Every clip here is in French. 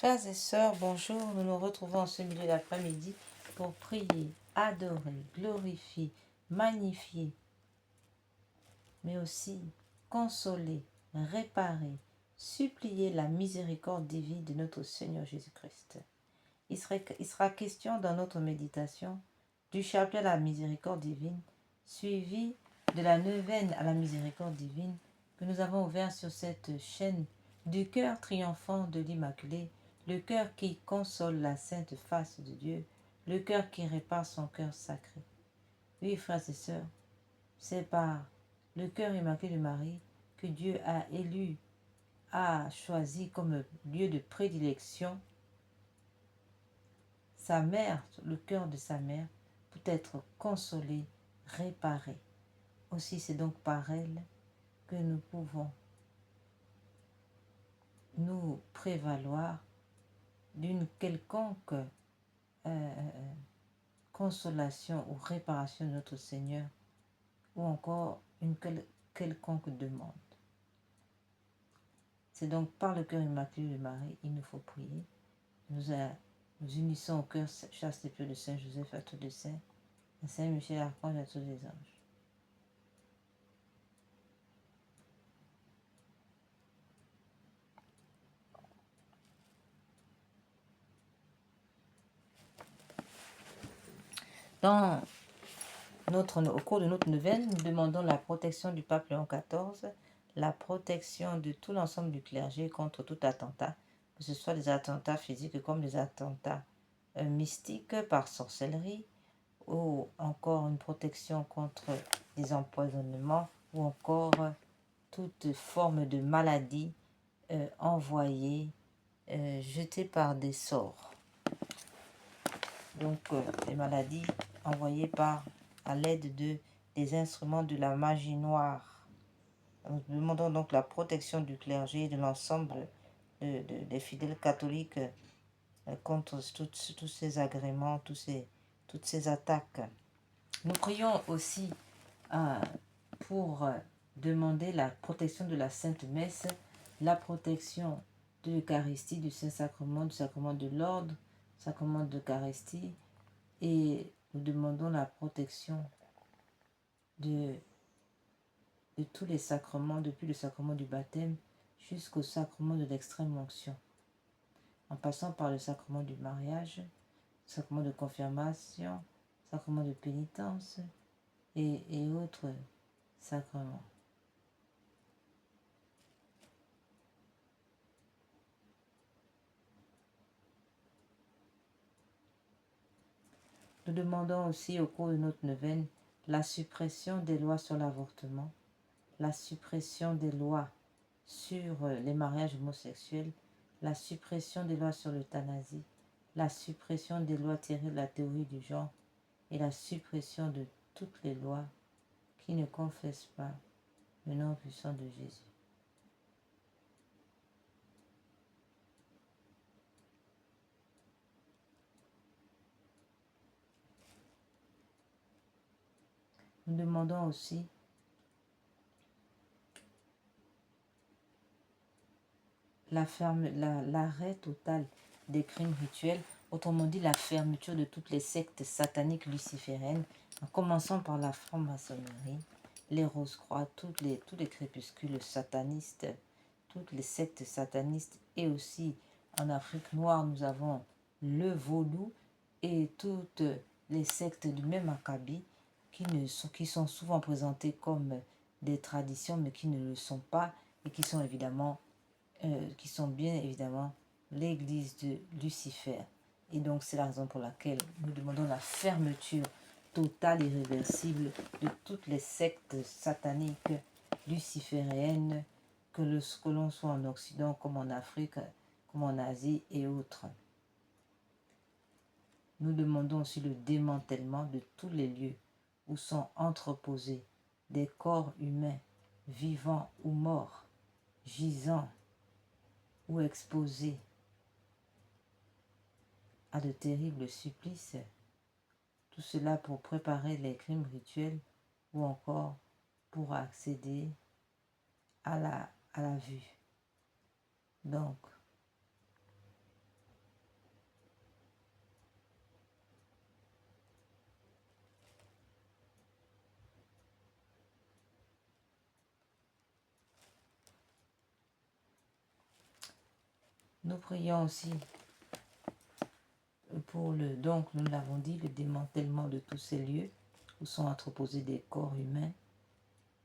Frères et sœurs, bonjour. Nous nous retrouvons en ce milieu d'après-midi pour prier, adorer, glorifier, magnifier, mais aussi consoler, réparer, supplier la miséricorde divine de notre Seigneur Jésus-Christ. Il sera question dans notre méditation du chapelet à la miséricorde divine, suivi de la neuvaine à la miséricorde divine que nous avons ouvert sur cette chaîne du cœur triomphant de l'Immaculée, le cœur qui console la sainte face de Dieu, le cœur qui répare son cœur sacré. Oui, frères et sœurs, c'est par le cœur immaculé de Marie que Dieu a élu, a choisi comme lieu de prédilection sa mère, le cœur de sa mère, peut être consolé, réparé. Aussi, c'est donc par elle que nous pouvons nous prévaloir d'une quelconque consolation ou réparation de notre Seigneur, ou encore une quelconque demande. C'est donc par le cœur immaculé de Marie, il nous faut prier. Nous unissons au cœur chaste et pur de Saint Joseph, à tous les saints, à Saint Michel Archange, à tous les anges. Au cours de notre neuvaine, nous demandons la protection du pape Léon XIV, la protection de tout l'ensemble du clergé contre tout attentat, que ce soit des attentats physiques comme des attentats mystiques par sorcellerie, ou encore une protection contre des empoisonnements, ou encore toute forme de maladie envoyée, jetée par des sorts. Donc, les maladies envoyées à l'aide des instruments de la magie noire. Nous demandons donc la protection du clergé et de l'ensemble des fidèles catholiques contre tous ces agréments, toutes ces attaques. Nous prions aussi pour demander la protection de la Sainte Messe, la protection de l'Eucharistie, du Saint-Sacrement, du Sacrement de l'Ordre, Sacrement de l'Eucharistie, et nous demandons la protection de tous les sacrements, depuis le sacrement du baptême jusqu'au sacrement de l'extrême onction, en passant par le sacrement du mariage, le sacrement de confirmation, le sacrement de pénitence et autres sacrements. Nous demandons aussi au cours de notre neuvaine la suppression des lois sur l'avortement, la suppression des lois sur les mariages homosexuels, la suppression des lois sur l'euthanasie, la suppression des lois tirées de la théorie du genre et la suppression de toutes les lois qui ne confessent pas le nom puissant de Jésus. Nous demandons aussi l'arrêt total des crimes rituels, autrement dit la fermeture de toutes les sectes sataniques lucifériennes, en commençant par la franc-maçonnerie, les rose-croix, tous les crépuscules satanistes, toutes les sectes satanistes, et aussi en Afrique noire nous avons le vaudou et toutes les sectes du même acabit qui sont souvent présentées comme des traditions mais qui ne le sont pas et qui sont bien évidemment l'église de Lucifer. Et donc c'est la raison pour laquelle nous demandons la fermeture totale et irréversible de toutes les sectes sataniques lucifériennes, que l'on soit en Occident comme en Afrique, comme en Asie et autres. Nous demandons aussi le démantèlement de tous les lieux où sont entreposés des corps humains, vivants ou morts, gisant ou exposés à de terribles supplices, tout cela pour préparer les crimes rituels ou encore pour accéder à la vue. Donc, Nous prions aussi pour donc nous l'avons dit, le démantèlement de tous ces lieux où sont entreposés des corps humains,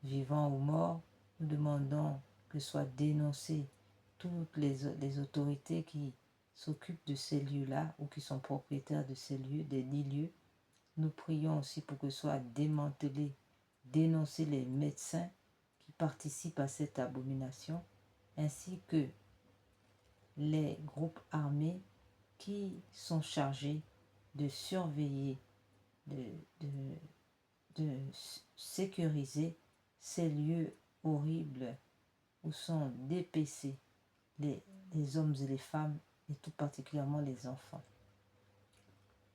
vivants ou morts. Nous demandons que soient dénoncées toutes les autorités qui s'occupent de ces lieux-là ou qui sont propriétaires de ces lieux, des 10 lieux. Nous prions aussi pour que soient démantelés, dénoncés les médecins qui participent à cette abomination, ainsi que les groupes armés qui sont chargés de surveiller, de sécuriser ces lieux horribles où sont dépécés les hommes et les femmes, et tout particulièrement les enfants.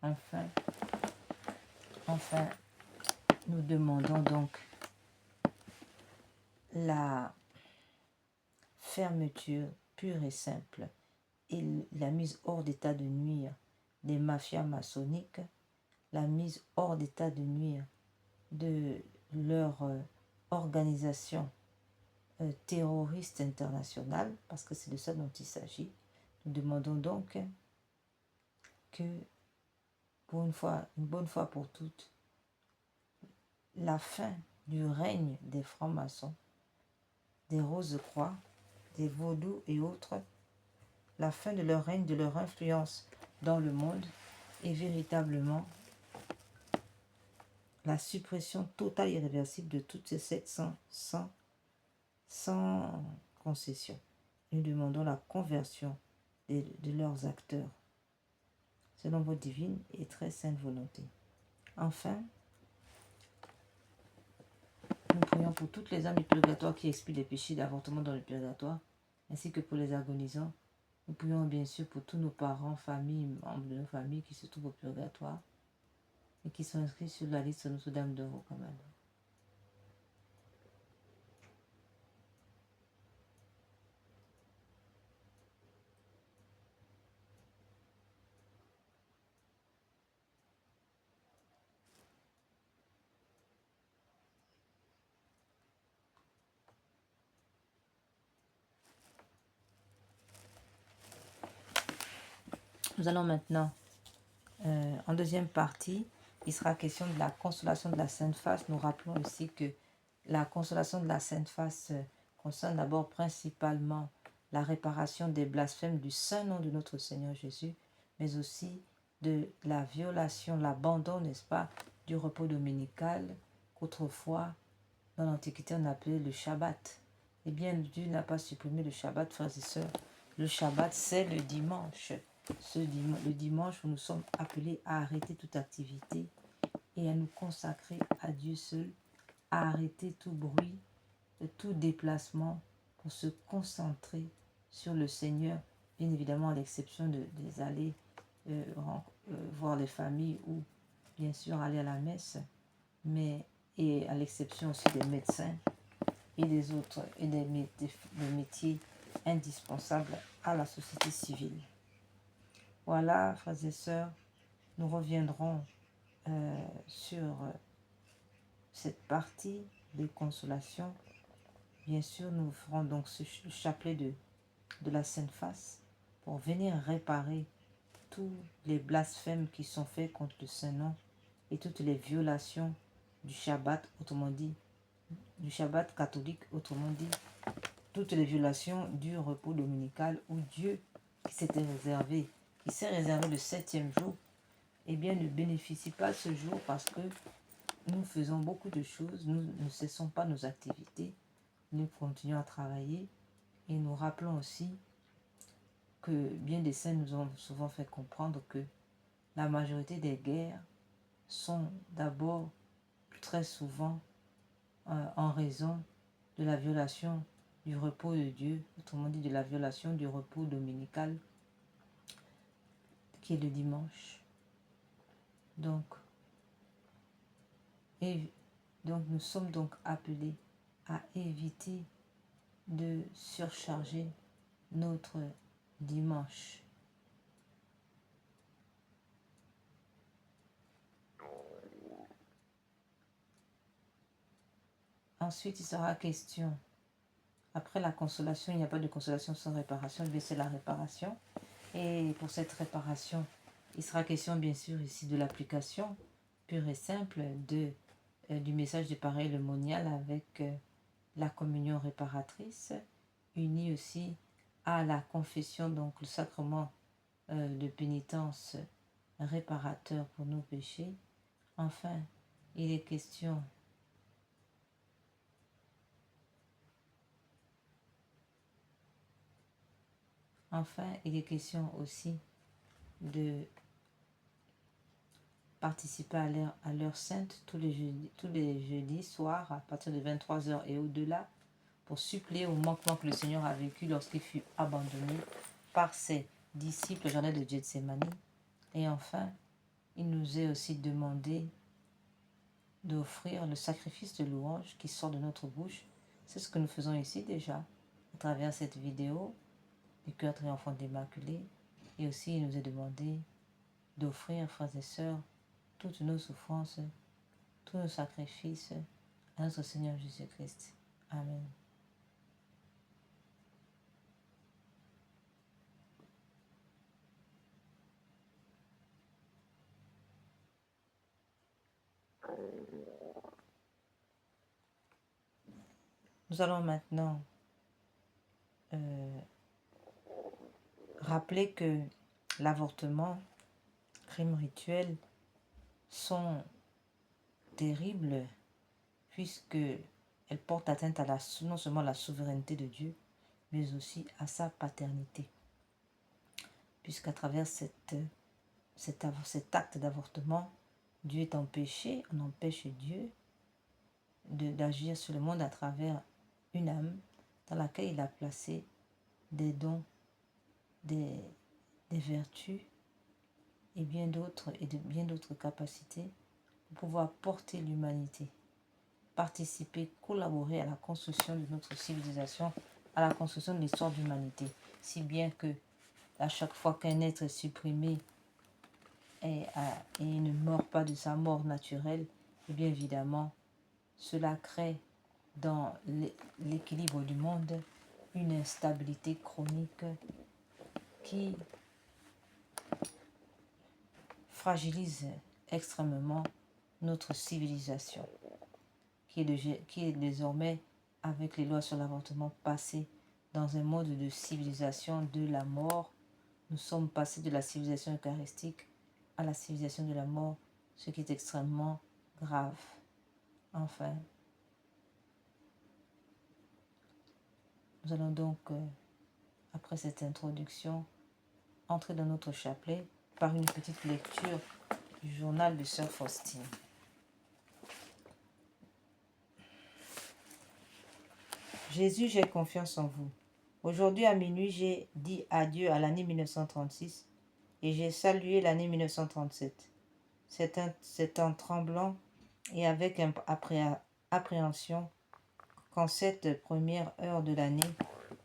Enfin, nous demandons donc la fermeture pure et simple et la mise hors d'état de nuire des mafias maçonniques, la mise hors d'état de nuire de leur organisation terroriste internationale, parce que c'est de ça dont il s'agit. Nous demandons donc que, pour une bonne fois pour toutes, la fin du règne des francs-maçons, des Rose-Croix, des vaudous et autres, la fin de leur règne, de leur influence dans le monde, est véritablement la suppression totale et irréversible de toutes ces sectes sans concession. Nous demandons la conversion de leurs acteurs, selon votre divine et très sainte volonté. Enfin, nous prions pour toutes les âmes du purgatoire qui expient les péchés d'avortement dans le purgatoire, ainsi que pour les agonisants. Nous prions bien sûr pour tous nos parents, familles, membres de nos familles qui se trouvent au purgatoire et qui sont inscrits sur la liste de Notre-Dame de Rocamadour. Nous allons maintenant, en deuxième partie, il sera question de la consolation de la Sainte Face. Nous rappelons aussi que la consolation de la Sainte Face concerne d'abord principalement la réparation des blasphèmes du saint nom de notre Seigneur Jésus, mais aussi de la violation, l'abandon, n'est-ce pas, du repos dominical qu'autrefois, dans l'Antiquité, on appelait le Shabbat. Eh bien, Dieu n'a pas supprimé le Shabbat, frères et sœurs. Le Shabbat, c'est le dimanche. Le dimanche où nous sommes appelés à arrêter toute activité et à nous consacrer à Dieu seul, à arrêter tout bruit, tout déplacement pour se concentrer sur le Seigneur, bien évidemment à l'exception des aller voir les familles ou bien sûr aller à la messe, mais et à l'exception aussi des médecins et des autres et des métiers indispensables à la société civile. Voilà, frères et sœurs, nous reviendrons sur cette partie de consolation. Bien sûr, nous ferons donc le chapelet de la Sainte Face pour venir réparer tous les blasphèmes qui sont faits contre le Saint-Nom et toutes les violations du Shabbat, autrement dit, du Shabbat catholique, autrement dit, toutes les violations du repos dominical où Dieu qui s'est réservé le 7e jour, eh bien ne bénéficie pas ce jour parce que nous faisons beaucoup de choses, nous ne cessons pas nos activités, nous continuons à travailler et nous rappelons aussi que bien des saints nous ont souvent fait comprendre que la majorité des guerres sont d'abord très souvent en raison de la violation du repos de Dieu, autrement dit de la violation du repos dominical qui est le dimanche. Donc nous sommes donc appelés à éviter de surcharger notre dimanche. Ensuite, il sera question Après la consolation, il n'y a pas de consolation sans réparation, mais c'est la réparation. Et pour cette réparation, il sera question bien sûr ici de l'application pure et simple du message du pareil monial avec la communion réparatrice, unie aussi à la confession, donc le sacrement de pénitence réparateur pour nos péchés. Enfin, il est question aussi de participer à l'heure sainte tous les jeudis soirs à partir de 23h et au-delà pour suppléer au manquement que le Seigneur a vécu lorsqu'il fut abandonné par ses disciples au jardin de Gethsémani. Et enfin, il nous est aussi demandé d'offrir le sacrifice de louange qui sort de notre bouche. C'est ce que nous faisons ici déjà à travers cette vidéo du cœur triomphant d'Immaculée. Et aussi, il nous est demandé d'offrir, frères et sœurs, toutes nos souffrances, tous nos sacrifices à notre Seigneur Jésus-Christ. Amen. Nous allons maintenant rappeler que l'avortement, crime rituel, sont terribles puisque elles portent atteinte à non seulement à la souveraineté de Dieu, mais aussi à sa paternité. Puisqu'à travers cet acte d'avortement, Dieu est empêché, on empêche Dieu d'agir sur le monde à travers une âme dans laquelle il a placé des dons, des vertus et bien d'autres capacités pour pouvoir porter l'humanité, participer, collaborer à la construction de notre civilisation, à la construction de l'histoire de l'humanité. Si bien que à chaque fois qu'un être est supprimé et ne meurt pas de sa mort naturelle, et bien évidemment, cela crée dans l'équilibre du monde une instabilité chronique qui fragilise extrêmement notre civilisation, qui est désormais, avec les lois sur l'avortement, passée dans un mode de civilisation de la mort. Nous sommes passés de la civilisation eucharistique à la civilisation de la mort, ce qui est extrêmement grave. Enfin, nous allons donc, après cette introduction, entrer dans notre chapelet par une petite lecture du journal de Sœur Faustine. Jésus, j'ai confiance en vous. Aujourd'hui à minuit, j'ai dit adieu à l'année 1936 et j'ai salué l'année 1937. C'est en tremblant et avec appréhension qu'en cette première heure de l'année,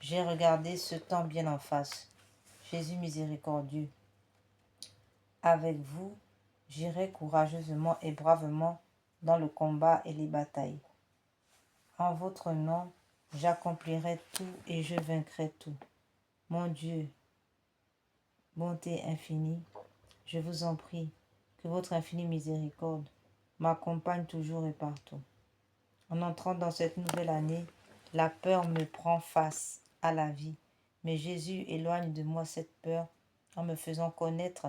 j'ai regardé ce temps bien en face. Jésus miséricordieux, avec vous, j'irai courageusement et bravement dans le combat et les batailles. En votre nom, j'accomplirai tout et je vaincrai tout. Mon Dieu, bonté infinie, je vous en prie, que votre infinie miséricorde m'accompagne toujours et partout. En entrant dans cette nouvelle année, la peur me prend face à la vie, mais Jésus éloigne de moi cette peur en me faisant connaître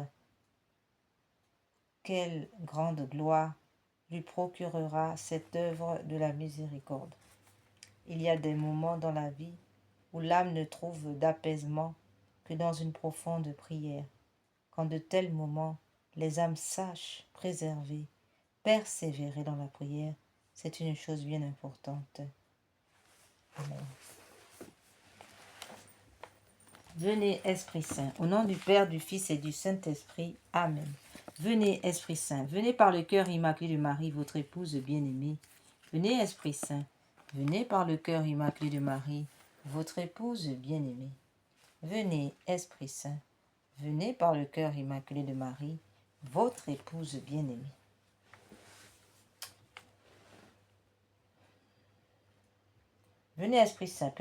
quelle grande gloire lui procurera cette œuvre de la miséricorde. Il y a des moments dans la vie où l'âme ne trouve d'apaisement que dans une profonde prière. Quand de tels moments, les âmes sachent préserver, persévérer dans la prière, c'est une chose bien importante. Amen. Venez, Esprit Saint, au nom du Père, du Fils et du Saint-Esprit. Amen. Venez, Esprit Saint, venez par le cœur immaculé de Marie, votre épouse bien-aimée. Venez, Esprit Saint, venez par le cœur immaculé de Marie, votre épouse bien-aimée. Venez, Esprit Saint, venez par le cœur immaculé de Marie, votre épouse bien-aimée. Venez, Esprit Saint,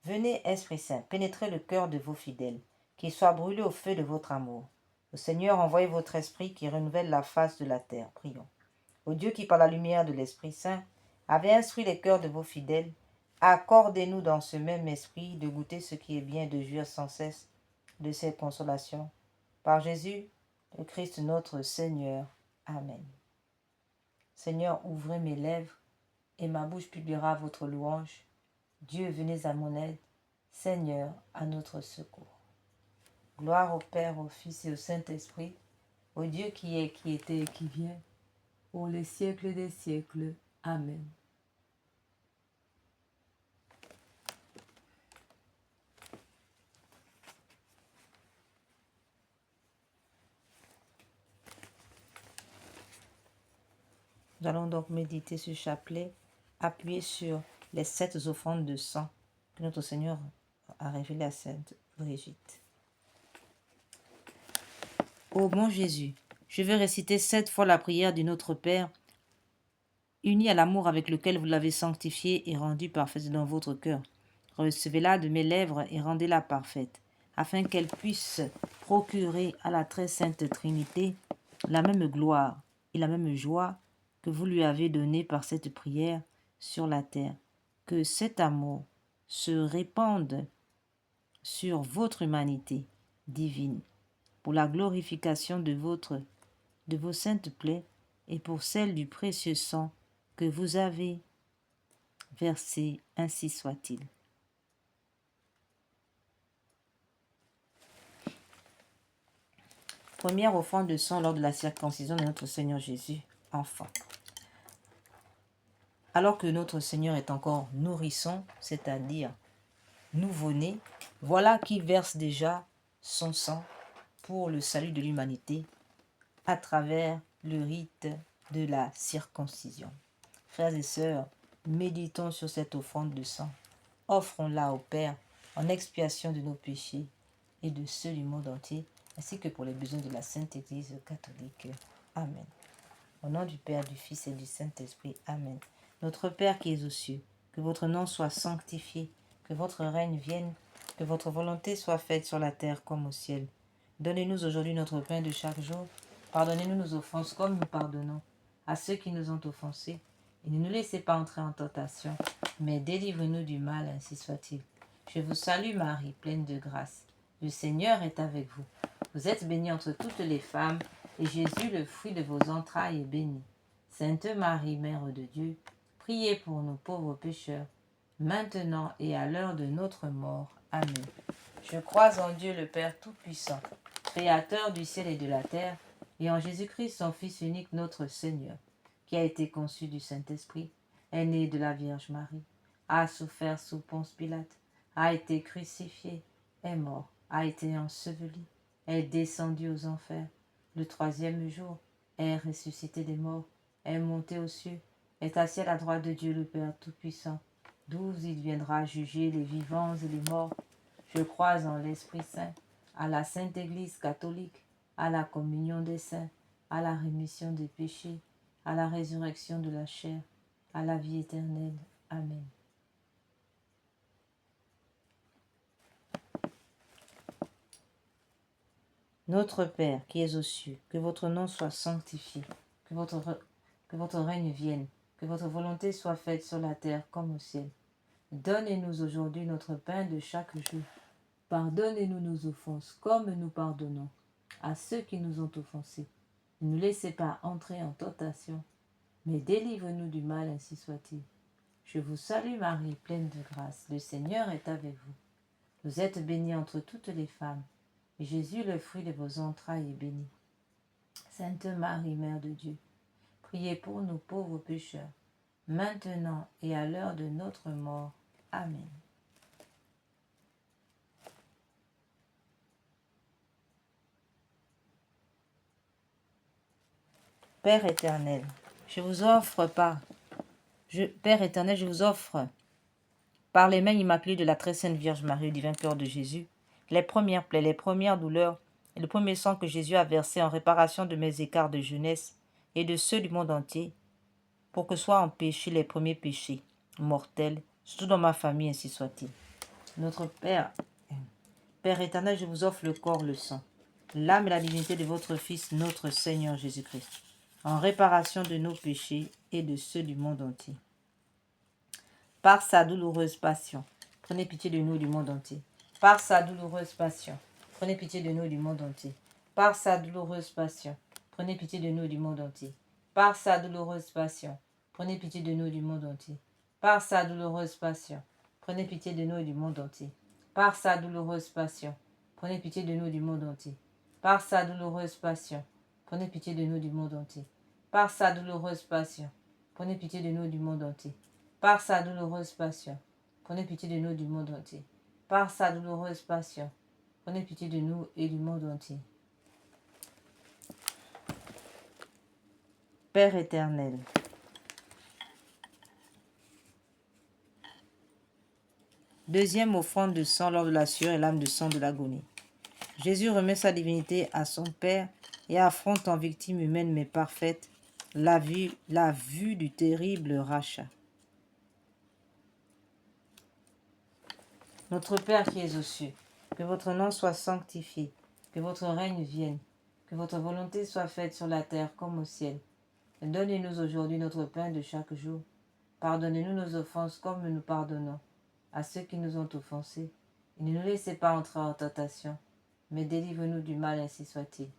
Venez, Esprit Saint, pénétrez le cœur de vos fidèles, qu'ils soient brûlés au feu de votre amour. Au Seigneur, envoyez votre Esprit qui renouvelle la face de la terre. Prions. Ô Dieu qui, par la lumière de l'Esprit Saint, avez instruit les cœurs de vos fidèles, accordez-nous dans ce même esprit de goûter ce qui est bien et de jouir sans cesse de cette consolation. Par Jésus, le Christ notre Seigneur. Amen. Seigneur, ouvrez mes lèvres, et ma bouche publiera votre louange. Dieu, venez à mon aide. Seigneur, à notre secours. Gloire au Père, au Fils et au Saint-Esprit, au Dieu qui est, qui était et qui vient, pour les siècles des siècles. Amen. Nous allons donc méditer ce chapelet, appuyé sur les 7 offrandes de sang que notre Seigneur a révélées à Sainte Brigitte. Ô bon Jésus, je vais réciter 7 fois la prière du Notre Père, unie à l'amour avec lequel vous l'avez sanctifiée et rendue parfaite dans votre cœur. Recevez-la de mes lèvres et rendez-la parfaite, afin qu'elle puisse procurer à la très sainte Trinité la même gloire et la même joie que vous lui avez donnée par cette prière sur la terre. Que cet amour se répande sur votre humanité divine, pour la glorification de vos saintes plaies et pour celle du précieux sang que vous avez versé, ainsi soit-il. Première offrande de sang lors de la circoncision de notre Seigneur Jésus, enfant. Alors que notre Seigneur est encore nourrisson, c'est-à-dire nouveau-né, voilà qui verse déjà son sang pour le salut de l'humanité à travers le rite de la circoncision. Frères et sœurs, méditons sur cette offrande de sang. Offrons-la au Père en expiation de nos péchés et de ceux du monde entier, ainsi que pour les besoins de la Sainte Église catholique. Amen. Au nom du Père, du Fils et du Saint-Esprit. Amen. Notre Père qui es aux cieux, que votre nom soit sanctifié, que votre règne vienne, que votre volonté soit faite sur la terre comme au ciel. Donnez-nous aujourd'hui notre pain de chaque jour. Pardonnez-nous nos offenses comme nous pardonnons à ceux qui nous ont offensés. Et ne nous laissez pas entrer en tentation, mais délivrez-nous du mal, ainsi soit-il. Je vous salue Marie, pleine de grâce. Le Seigneur est avec vous. Vous êtes bénie entre toutes les femmes, et Jésus, le fruit de vos entrailles, est béni. Sainte Marie, Mère de Dieu, priez pour nous pauvres pécheurs, maintenant et à l'heure de notre mort. Amen. Je crois en Dieu le Père Tout-Puissant, Créateur du ciel et de la terre, et en Jésus-Christ, son Fils unique, notre Seigneur, qui a été conçu du Saint-Esprit, est né de la Vierge Marie, a souffert sous Ponce Pilate, a été crucifié, est mort, a été enseveli, est descendu aux enfers, le troisième jour, est ressuscité des morts, est monté aux cieux, est assis à la droite de Dieu le Père Tout-Puissant, d'où il viendra juger les vivants et les morts. Je crois en l'Esprit Saint, à la Sainte Église catholique, à la communion des saints, à la rémission des péchés, à la résurrection de la chair, à la vie éternelle. Amen. Notre Père qui es aux cieux, que votre nom soit sanctifié, que votre règne vienne, que votre volonté soit faite sur la terre comme au ciel. Donnez-nous aujourd'hui notre pain de chaque jour. Pardonnez-nous nos offenses comme nous pardonnons à ceux qui nous ont offensés. Ne nous laissez pas entrer en tentation, mais délivre-nous du mal, ainsi soit-il. Je vous salue Marie, pleine de grâce. Le Seigneur est avec vous. Vous êtes bénie entre toutes les femmes, et Jésus, le fruit de vos entrailles, est béni. Sainte Marie, Mère de Dieu, priez pour nous pauvres pécheurs, maintenant et à l'heure de notre mort. Amen. Père éternel, Père éternel, je vous offre, par les mains immaculées de la très sainte Vierge Marie, au divin cœur de Jésus, les premières plaies, les premières douleurs et le premier sang que Jésus a versé en réparation de mes écarts de jeunesse et de ceux du monde entier, pour que soient empêchés les premiers péchés, mortels, surtout dans ma famille, ainsi soit-il. Notre Père, Père éternel, je vous offre le corps, le sang, l'âme et la divinité de votre Fils, notre Seigneur Jésus-Christ, en réparation de nos péchés et de ceux du monde entier. Par sa douloureuse passion, prenez pitié de nous du monde entier. Par sa douloureuse passion, prenez pitié de nous du monde entier. Par sa douloureuse passion, prenez pitié de nous du monde entier. Par sa douloureuse passion, prenez pitié de nous du monde entier. Par sa douloureuse passion, prenez pitié de nous du monde entier. Par sa douloureuse passion, prenez pitié de nous du monde entier. Par sa douloureuse passion, prenez pitié de nous du monde entier. Par sa douloureuse passion, prenez pitié de nous du monde entier. Par sa douloureuse passion, prenez pitié de nous du monde entier. Par sa douloureuse passion, prenez pitié de nous et du monde entier. Père éternel, deuxième offrande de sang lors de la sueur et l'âme de sang de l'agonie. Jésus remet sa divinité à son Père et affronte en victime humaine mais parfaite la vue du terrible rachat. Notre Père qui es aux cieux, que votre nom soit sanctifié, que votre règne vienne, que votre volonté soit faite sur la terre comme au ciel. Donnez-nous aujourd'hui notre pain de chaque jour. Pardonnez-nous nos offenses comme nous pardonnons à ceux qui nous ont offensés. Et ne nous laissez pas entrer en tentation, mais délivre-nous du mal, ainsi soit-il.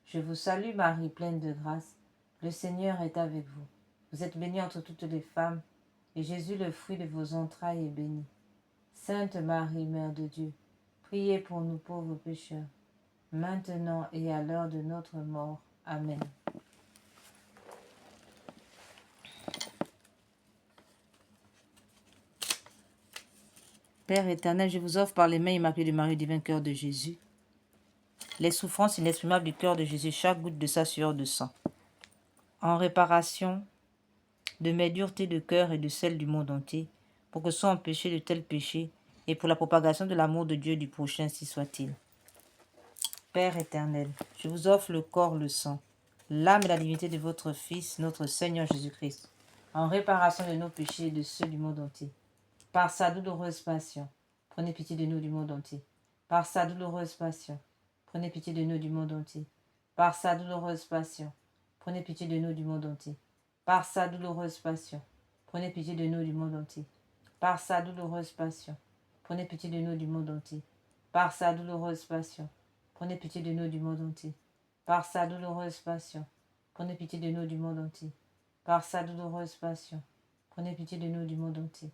Je vous salue Marie, pleine de grâce. Le Seigneur est avec vous. Vous êtes bénie entre toutes les femmes, et Jésus, le fruit de vos entrailles, est béni. Sainte Marie, Mère de Dieu, priez pour nous pauvres pécheurs, maintenant et à l'heure de notre mort. Amen. Père éternel, je vous offre par les mains immaculées de Marie, divin cœur de Jésus, les souffrances inexprimables du cœur de Jésus, chaque goutte de sa sueur de sang, en réparation de mes duretés de cœur et de celles du monde entier, pour que soient empêchés de tels péchés, et pour la propagation de l'amour de Dieu et du prochain, si soit-il. Père éternel, je vous offre le corps, le sang, l'âme et la divinité de votre Fils, notre Seigneur Jésus-Christ, en réparation de nos péchés et de ceux du monde entier. Par sa douloureuse passion, prenez pitié de nous du monde entier. Par sa douloureuse passion, prenez pitié de nous du monde entier. Par sa douloureuse passion, prenez pitié de nous du monde entier. Par sa douloureuse passion, prenez pitié de nous du monde entier. Par sa douloureuse passion, prenez pitié de nous du monde entier. Par sa douloureuse passion, prenez pitié de nous du monde entier. Par sa douloureuse passion, prenez pitié de nous du monde entier. Par sa douloureuse passion, prenez pitié de nous du monde entier.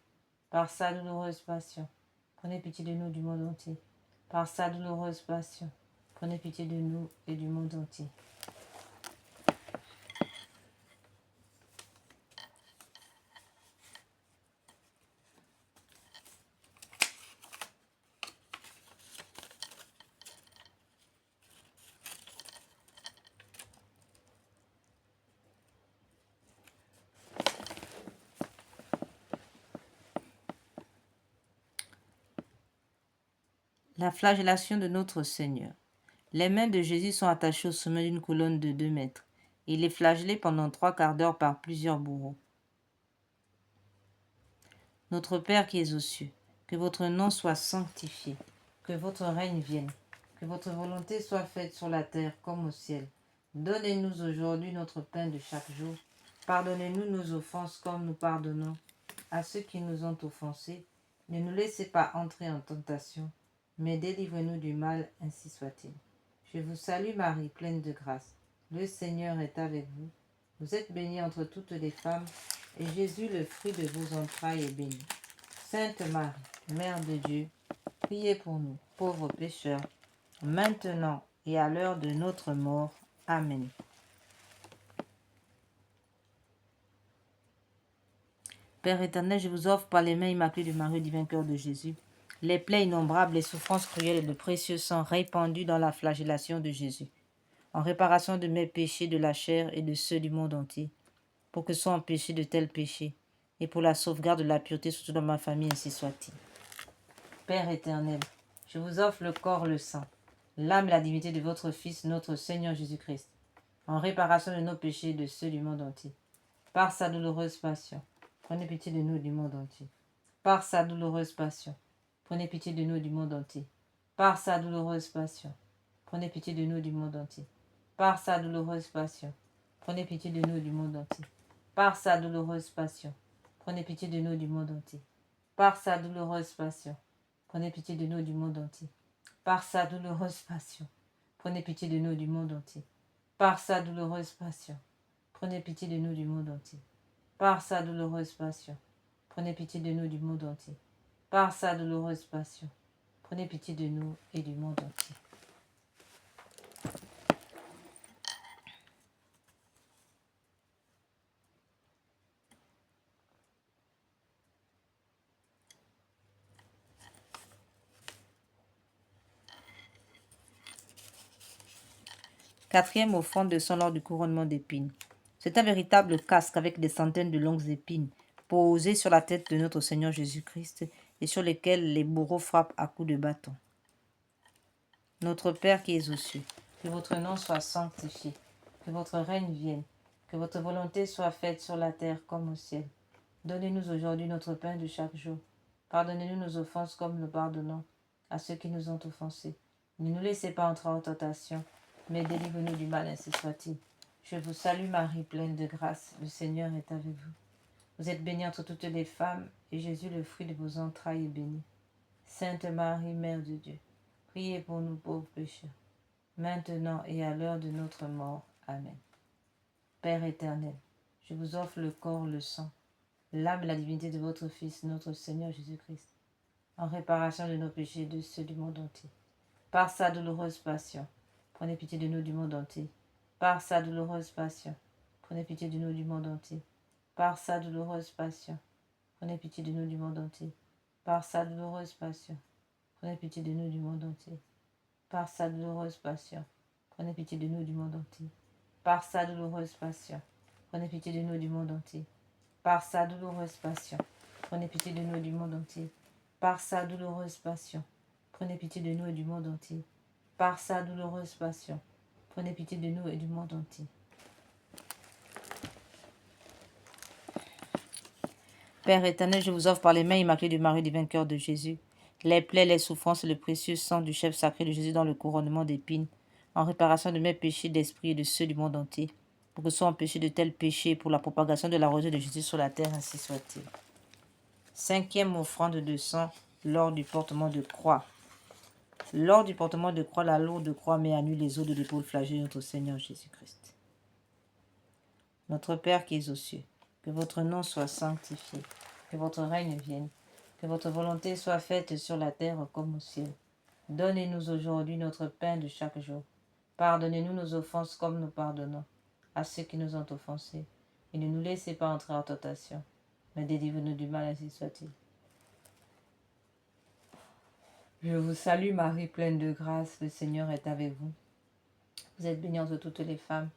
Par sa douloureuse passion, prenez pitié de nous du monde entier. Par sa douloureuse passion, prenez pitié de nous et du monde entier. La flagellation de notre Seigneur. Les mains de Jésus sont attachées au sommet d'une colonne de 2 mètres. Il est flagellé pendant 3 quarts d'heure par plusieurs bourreaux. Notre Père qui es aux cieux, que votre nom soit sanctifié, que votre règne vienne, que votre volonté soit faite sur la terre comme au ciel. Donnez-nous aujourd'hui notre pain de chaque jour. Pardonnez-nous nos offenses comme nous pardonnons à ceux qui nous ont offensés. Ne nous laissez pas entrer en tentation, mais délivrez-nous du mal, ainsi soit-il. Je vous salue Marie, pleine de grâce. Le Seigneur est avec vous. Vous êtes bénie entre toutes les femmes, et Jésus, le fruit de vos entrailles, est béni. Sainte Marie, Mère de Dieu, priez pour nous, pauvres pécheurs, maintenant et à l'heure de notre mort. Amen. Père éternel, je vous offre par les mains immaculées de Marie, divin cœur de Jésus, les plaies innombrables, les souffrances cruelles et le précieux sang répandu dans la flagellation de Jésus, en réparation de mes péchés de la chair et de ceux du monde entier, pour que soient empêchés de tels péchés, et pour la sauvegarde de la pureté, surtout dans ma famille, ainsi soit-il. Père éternel, je vous offre le corps, le sang, l'âme et la divinité de votre Fils, notre Seigneur Jésus-Christ, en réparation de nos péchés et de ceux du monde entier, par sa douloureuse passion. prenez pitié de nous et du monde entier. Par sa douloureuse passion, prenez pitié de nous et du monde entier. Par sa douloureuse passion, prenez pitié de nous et du monde entier. Par sa douloureuse passion, prenez pitié de nous et du monde entier. Par sa douloureuse passion, prenez pitié de nous et du monde entier. Par sa douloureuse passion, prenez pitié de nous et du monde entier. Par sa douloureuse passion, prenez pitié de nous et du monde entier. Par sa douloureuse passion, prenez pitié de nous du monde entier. Par sa douloureuse passion, prenez pitié de nous du monde entier. Par sa douloureuse passion, prenez pitié de nous et du monde entier. Quatrième offrande de son lors du couronnement d'épines. C'est un véritable casque avec des centaines de longues épines posées sur la tête de notre Seigneur Jésus-Christ et sur lesquelles les bourreaux frappent à coups de bâton. Notre Père qui es aux cieux, que votre nom soit sanctifié, que votre règne vienne, que votre volonté soit faite sur la terre comme au ciel. Donnez-nous aujourd'hui notre pain de chaque jour. Pardonnez-nous nos offenses comme nous pardonnons à ceux qui nous ont offensés. Ne nous laissez pas entrer en tentation, mais délivre-nous du mal, ainsi soit-il. Je vous salue Marie, pleine de grâce, le Seigneur est avec vous. Vous êtes bénie entre toutes les femmes, et Jésus, le fruit de vos entrailles, est béni. Sainte Marie, Mère de Dieu, priez pour nous pauvres pécheurs, maintenant et à l'heure de notre mort. Amen. Père éternel, je vous offre le corps, le sang, l'âme et la divinité de votre Fils, notre Seigneur Jésus-Christ, en réparation de nos péchés et de ceux du monde entier. Par sa douloureuse passion, prenez pitié de nous du monde entier. Par sa douloureuse passion, prenez pitié de nous du monde entier. Par sa douloureuse passion, prenez pitié de nous du monde entier. Par sa douloureuse passion, prenez pitié de nous du monde entier. Par sa douloureuse passion, prenez pitié de nous du monde entier. Par sa douloureuse passion, prenez pitié de nous du monde entier. Par sa douloureuse passion, prenez pitié de nous et du monde entier. Par sa douloureuse passion, prenez pitié de nous et du monde entier. Par sa douloureuse passion, prenez pitié de nous et du monde entier. Père éternel, je vous offre par les mains immaculées du Marie, divin cœur de Jésus, les plaies, les souffrances et le précieux sang du chef sacré de Jésus dans le couronnement d'épines, en réparation de mes péchés d'esprit et de ceux du monde entier, pour que soient empêchés de tels péchés pour la propagation de la rosée de Jésus sur la terre, ainsi soit-il. Cinquième offrande de sang lors du portement de croix. Lors du portement de croix, la lourde croix met à nu les os de l'épaule flagellée de notre Seigneur Jésus-Christ. Notre Père qui es aux cieux, que votre nom soit sanctifié, que votre règne vienne, que votre volonté soit faite sur la terre comme au ciel. Donnez-nous aujourd'hui notre pain de chaque jour. Pardonnez-nous nos offenses comme nous pardonnons à ceux qui nous ont offensés. Et ne nous laissez pas entrer en tentation, mais délivre-nous du mal, ainsi soit-il. Je vous salue Marie, pleine de grâce, le Seigneur est avec vous. Vous êtes bénie entre toutes les femmes,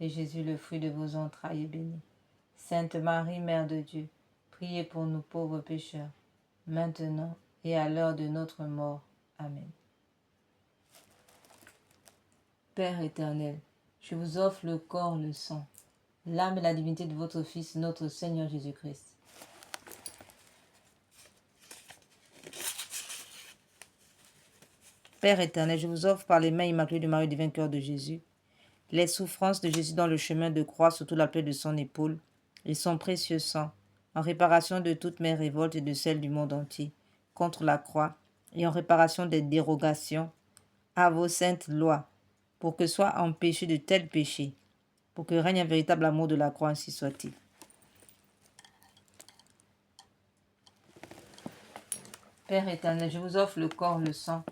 et Jésus, le fruit de vos entrailles, est béni. Sainte Marie, Mère de Dieu, priez pour nous pauvres pécheurs, maintenant et à l'heure de notre mort. Amen. Père éternel, je vous offre le corps, le sang, l'âme et la divinité de votre Fils, notre Seigneur Jésus-Christ. Père éternel, je vous offre par les mains immaculées de Marie, divin cœur de Jésus, les souffrances de Jésus dans le chemin de croix sous la plaie de son épaule, et son précieux sang, en réparation de toutes mes révoltes et de celles du monde entier, contre la croix, et en réparation des dérogations à vos saintes lois, pour que soient empêchés de tels péchés, pour que règne un véritable amour de la croix, ainsi soit-il. Père éternel, je vous offre le corps, le sang,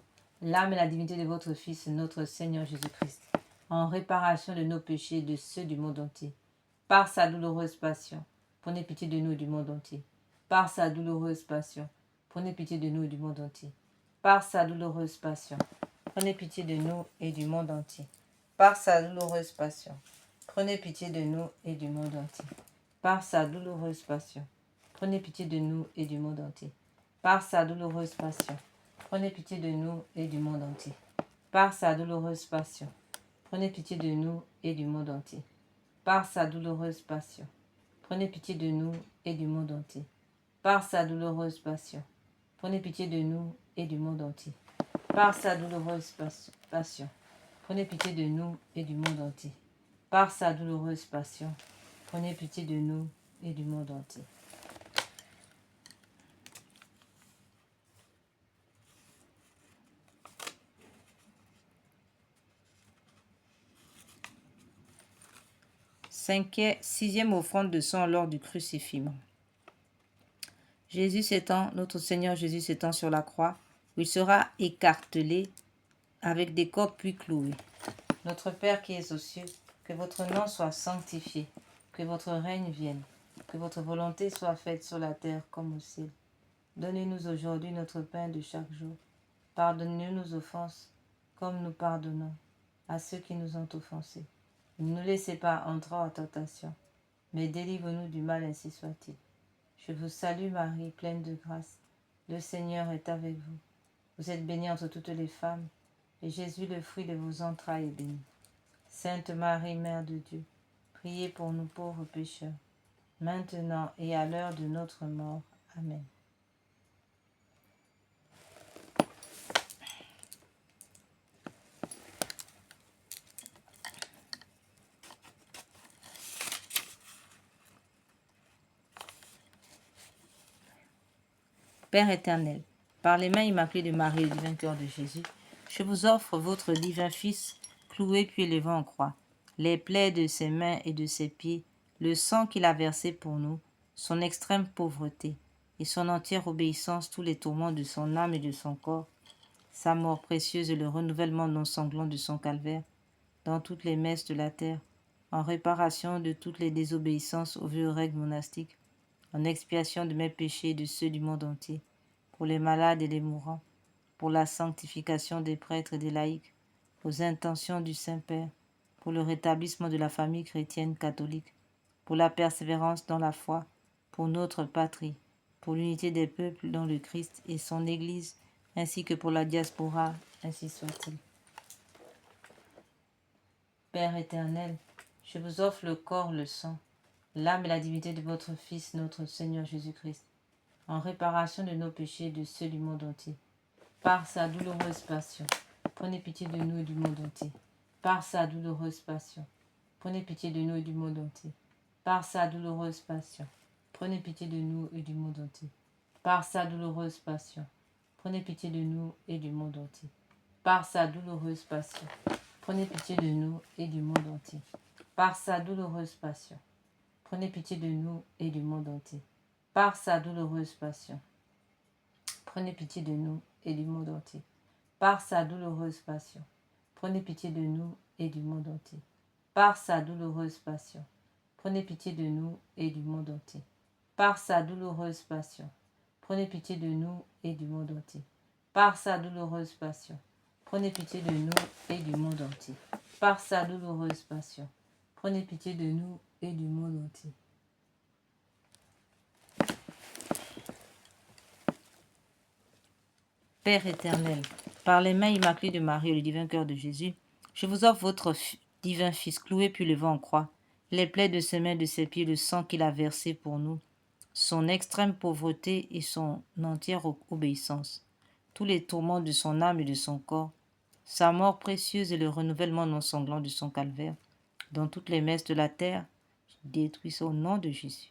l'âme et la divinité de votre Fils, notre Seigneur Jésus-Christ, en réparation de nos péchés et de ceux du monde entier. Par sa douloureuse passion, prenez pitié de nous et du monde entier. Par sa douloureuse passion, prenez pitié de nous et du monde entier. Par sa douloureuse passion, prenez pitié de nous et du monde entier. Par sa douloureuse passion, prenez pitié de nous et du monde entier. Par sa douloureuse passion, prenez pitié de nous et du monde entier. Par sa douloureuse passion, prenez pitié de nous et du monde entier. Par sa douloureuse passion, prenez pitié de nous et du monde entier. Par sa douloureuse passion, prenez pitié de nous et du monde entier. Par sa douloureuse passion, prenez pitié de nous et du monde entier. Par sa douloureuse passion, prenez pitié de nous et du monde entier. Par sa douloureuse passion, prenez pitié de nous et du monde entier. Sixième offrande de sang lors du crucifixion. Notre Seigneur Jésus s'étend sur la croix, où il sera écartelé avec des cordes puis cloué. Notre Père qui es aux cieux, que votre nom soit sanctifié, que votre règne vienne, que votre volonté soit faite sur la terre comme au ciel. Donnez-nous aujourd'hui notre pain de chaque jour. Pardonnez-nous nos offenses, comme nous pardonnons à ceux qui nous ont offensés. Ne nous laissez pas entrer en tentation, mais délivre-nous du mal, ainsi soit-il. Je vous salue Marie, pleine de grâce. Le Seigneur est avec vous. Vous êtes bénie entre toutes les femmes, et Jésus, le fruit de vos entrailles, est béni. Sainte Marie, Mère de Dieu, priez pour nous pauvres pécheurs, maintenant et à l'heure de notre mort. Amen. Père éternel, par les mains immaculées de Marie et du divin cœur de Jésus, je vous offre votre divin Fils, cloué puis élevé en croix, les plaies de ses mains et de ses pieds, le sang qu'il a versé pour nous, son extrême pauvreté et son entière obéissance, tous les tourments de son âme et de son corps, sa mort précieuse et le renouvellement non sanglant de son calvaire, dans toutes les messes de la terre, en réparation de toutes les désobéissances aux vieux règles monastiques, en expiation de mes péchés et de ceux du monde entier, pour les malades et les mourants, pour la sanctification des prêtres et des laïcs, aux intentions du Saint-Père, pour le rétablissement de la famille chrétienne catholique, pour la persévérance dans la foi, pour notre patrie, pour l'unité des peuples dans le Christ et son Église, ainsi que pour la diaspora, ainsi soit-il. Père éternel, je vous offre le corps, le sang, l'âme et la divinité de votre Fils, notre Seigneur Jésus-Christ, en réparation de nos péchés et de ceux du monde entier. Par sa douloureuse passion, prenez pitié de nous et du monde entier. Par sa douloureuse passion, prenez pitié de nous et du monde entier. Par sa douloureuse passion, prenez pitié de nous et du monde entier. Par sa douloureuse passion, prenez pitié de nous et du monde entier. Par sa douloureuse passion, prenez pitié de nous et du monde entier. Par sa douloureuse passion, prenez pitié de nous et du monde entier. Par sa douloureuse passion, prenez pitié de nous et du monde entier. Par sa douloureuse passion, prenez pitié de nous et du monde entier. Par sa douloureuse passion, prenez pitié de nous et du monde entier. Par sa douloureuse passion, prenez pitié de nous et du monde entier. Par sa douloureuse passion, prenez pitié de nous et du monde entier. Par sa douloureuse passion, prenez pitié de nous et du monde entier. Père éternel, par les mains immaculées de Marie et le divin cœur de Jésus, je vous offre votre divin Fils cloué puis levé en croix, les plaies de ses mains et de ses pieds, le sang qu'il a versé pour nous, son extrême pauvreté et son entière obéissance, tous les tourments de son âme et de son corps, sa mort précieuse et le renouvellement non sanglant de son calvaire, dans toutes les messes de la terre, détruisent au nom de Jésus.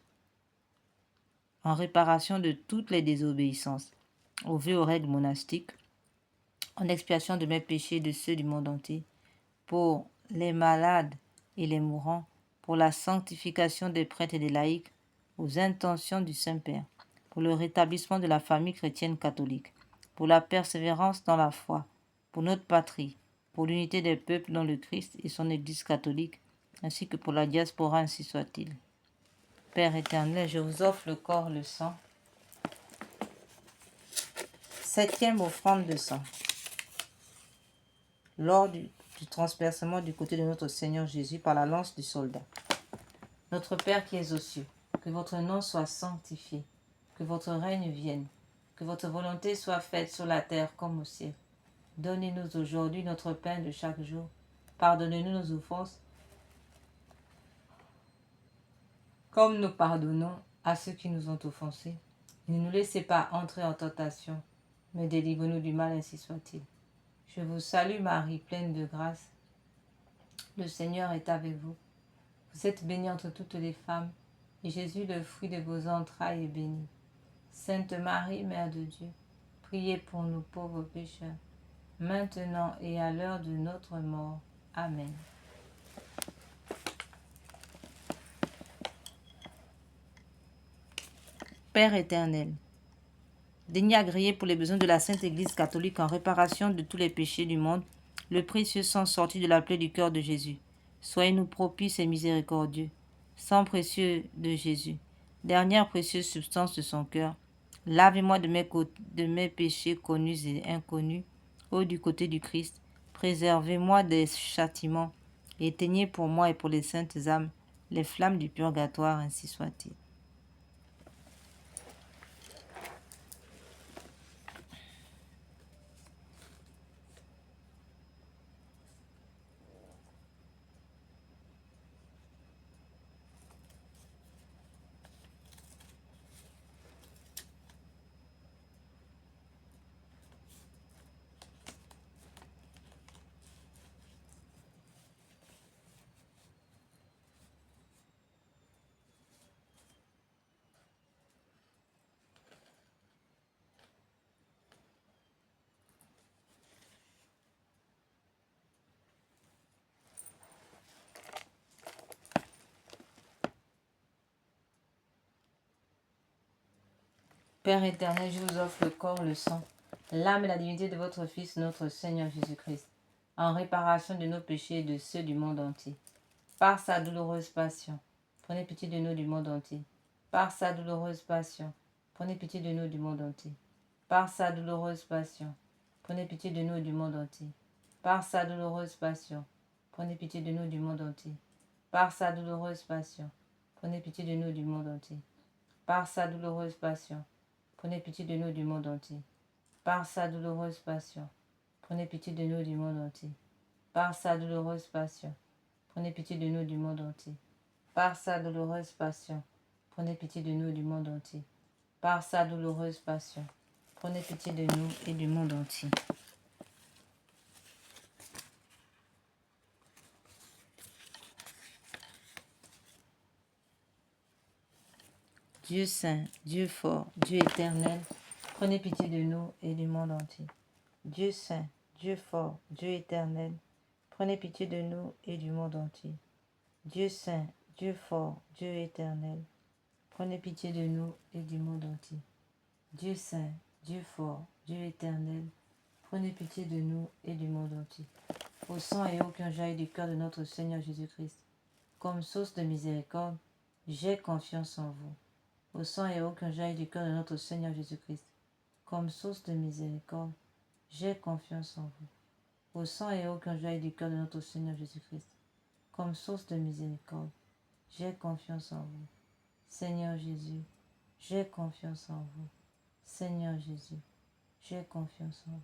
En réparation de toutes les désobéissances, aux vœux aux règles monastiques, en expiation de mes péchés et de ceux du monde entier, pour les malades et les mourants, pour la sanctification des prêtres et des laïcs, aux intentions du Saint-Père, pour le rétablissement de la famille chrétienne catholique, pour la persévérance dans la foi, pour notre patrie, pour l'unité des peuples dans le Christ et son Église catholique, ainsi que pour la diaspora, ainsi soit-il. Père éternel, je vous offre le corps, le sang. Septième offrande de sang. Lors du transpercement du côté de notre Seigneur Jésus par la lance du soldat. Notre Père qui es aux cieux, que votre nom soit sanctifié, que votre règne vienne, que votre volonté soit faite sur la terre comme au ciel. Donnez-nous aujourd'hui notre pain de chaque jour. Pardonnez-nous nos offenses, comme nous pardonnons à ceux qui nous ont offensés. Et ne nous laissez pas entrer en tentation, mais délivre-nous du mal, ainsi soit-il. Je vous salue Marie, pleine de grâce. Le Seigneur est avec vous. Vous êtes bénie entre toutes les femmes, et Jésus, le fruit de vos entrailles, est béni. Sainte Marie, Mère de Dieu, priez pour nous pauvres pécheurs, maintenant et à l'heure de notre mort. Amen. Père éternel, daignez agréer pour les besoins de la Sainte Église catholique en réparation de tous les péchés du monde, le précieux sang sorti de la plaie du cœur de Jésus. Soyez-nous propices et miséricordieux. Sang précieux de Jésus, dernière précieuse substance de son cœur, lavez-moi de mes péchés connus et inconnus, ô du côté du Christ. Préservez-moi des châtiments, éteignez pour moi et pour les saintes âmes les flammes du purgatoire, ainsi soit-il. Père éternel, je vous offre le corps, le sang, l'âme et la divinité de votre Fils, notre Seigneur Jésus-Christ, en réparation de nos péchés et de ceux du monde entier. Par sa douloureuse passion, prenez pitié de nous du monde entier. Par sa douloureuse passion, prenez pitié de nous du monde entier. Par sa douloureuse passion, prenez pitié de nous du monde entier. Par sa douloureuse passion, prenez pitié de nous du monde entier. Par sa douloureuse passion, prenez pitié de nous du monde entier. Par sa douloureuse passion, prenez pitié de nous du monde entier. Par sa douloureuse passion, prenez pitié de nous du monde entier. Par sa douloureuse passion, prenez pitié de nous du monde entier. Par sa douloureuse passion, prenez pitié de nous du monde entier. Par sa douloureuse passion, prenez pitié de nous et du monde entier. Dieu saint, Dieu fort, Dieu éternel, prenez pitié de nous et du monde entier. Dieu saint, Dieu fort, Dieu éternel, prenez pitié de nous et du monde entier. Dieu saint, Dieu fort, Dieu éternel, prenez pitié de nous et du monde entier. Dieu saint, Dieu fort, Dieu éternel, prenez pitié de nous et du monde entier. Au sang et eau qui ont jailli du cœur de notre Seigneur Jésus-Christ, comme source de miséricorde, j'ai confiance en vous. Au sang et eau qui ont jailli du cœur de notre Seigneur Jésus-Christ, comme source de miséricorde, j'ai confiance en vous. Au sang et eau qui ont jailli du cœur de notre Seigneur Jésus-Christ, comme source de miséricorde, j'ai confiance en vous. Seigneur Jésus, j'ai confiance en vous. Seigneur Jésus, j'ai confiance en vous.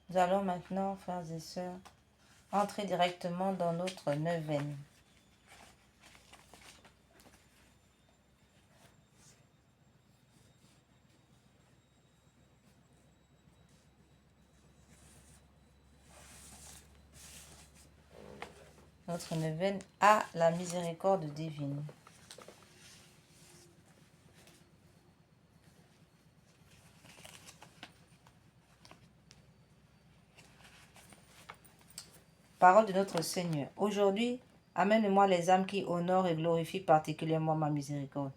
Nous allons maintenant, frères et sœurs, entrer directement dans notre neuvaine. Notre neuvaine à la miséricorde divine. Parole de notre Seigneur. Aujourd'hui, amène-moi les âmes qui honorent et glorifient particulièrement ma miséricorde.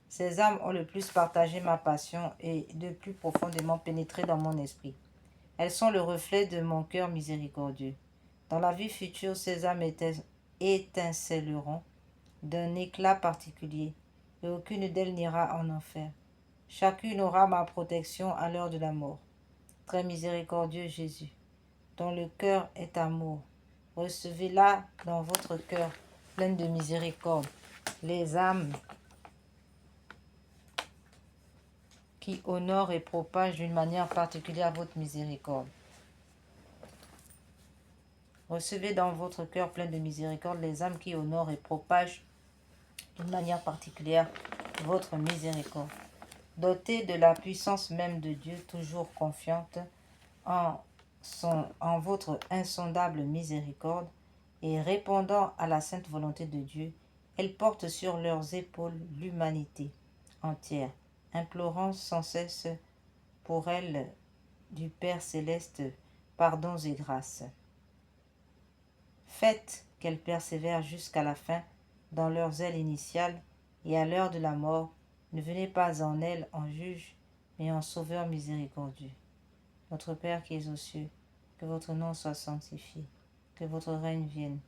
Ces âmes ont le plus partagé ma passion et de plus profondément pénétré dans mon esprit. Elles sont le reflet de mon cœur miséricordieux. Dans la vie future, ces âmes étincelleront d'un éclat particulier, et aucune d'elles n'ira en enfer. Chacune aura ma protection à l'heure de la mort. Très miséricordieux Jésus, dont le cœur est amour, recevez-la dans votre cœur, pleine de miséricorde, les âmes qui honore et propage d'une manière particulière votre miséricorde. Recevez dans votre cœur plein de miséricorde les âmes qui honorent et propagent d'une manière particulière votre miséricorde. Dotée de la puissance même de Dieu, toujours confiante en votre insondable miséricorde et répondant à la sainte volonté de Dieu, elles portent sur leurs épaules l'humanité entière, implorant sans cesse pour elle du Père céleste pardons et grâces. Faites qu'elles persévèrent jusqu'à la fin dans leur zèle initial, et à l'heure de la mort, ne venez pas en elles en juge, mais en sauveur miséricordieux. Notre Père qui es aux cieux, que votre nom soit sanctifié, que votre règne vienne,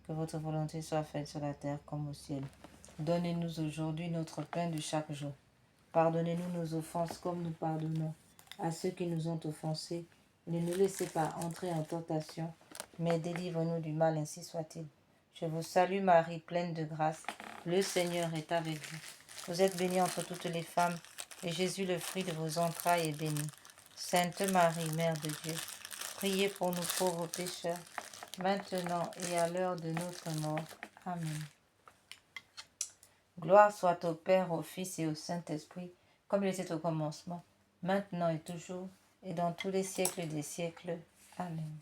que votre volonté soit faite sur la terre comme au ciel. Donnez-nous aujourd'hui notre pain de chaque jour. Pardonnez-nous nos offenses comme nous pardonnons à ceux qui nous ont offensés. Ne nous laissez pas entrer en tentation, mais délivre-nous du mal, ainsi soit-il. Je vous salue Marie, pleine de grâce. Le Seigneur est avec vous. Vous êtes bénie entre toutes les femmes, et Jésus, le fruit de vos entrailles, est béni. Sainte Marie, Mère de Dieu, priez pour nous pauvres pécheurs, maintenant et à l'heure de notre mort. Amen. Gloire soit au Père, au Fils et au Saint-Esprit, comme il était au commencement, maintenant et toujours, et dans tous les siècles des siècles. Amen.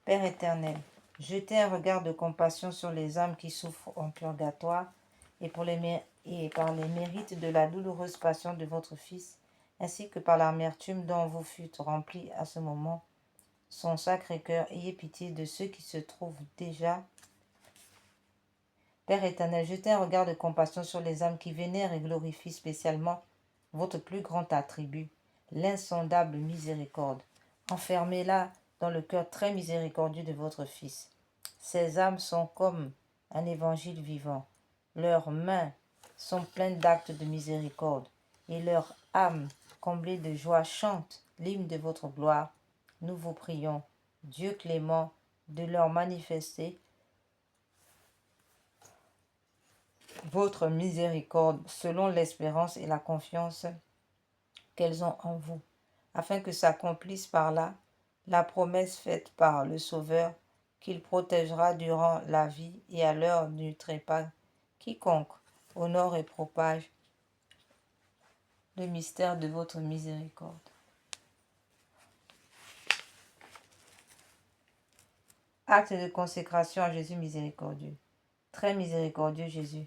Père éternel, jetez un regard de compassion sur les âmes qui souffrent en purgatoire, et par les mérites de la douloureuse passion de votre Fils, ainsi que par l'amertume dont vous fûtes remplis à ce moment, son sacré cœur, ayez pitié de ceux qui se trouvent déjà. Père éternel, jetez un regard de compassion sur les âmes qui vénèrent et glorifient spécialement votre plus grand attribut, l'insondable miséricorde. Enfermez-la dans le cœur très miséricordieux de votre Fils. Ces âmes sont comme un évangile vivant. Leurs mains sont pleines d'actes de miséricorde, et leur âme, comblée de joie, chante l'hymne de votre gloire. Nous vous prions, Dieu clément, de leur manifester votre miséricorde selon l'espérance et la confiance qu'elles ont en vous, afin que s'accomplisse par là la promesse faite par le Sauveur qu'il protégera durant la vie et à l'heure du trépas quiconque honore et propage le mystère de votre miséricorde. Acte de consécration à Jésus miséricordieux. Très miséricordieux Jésus,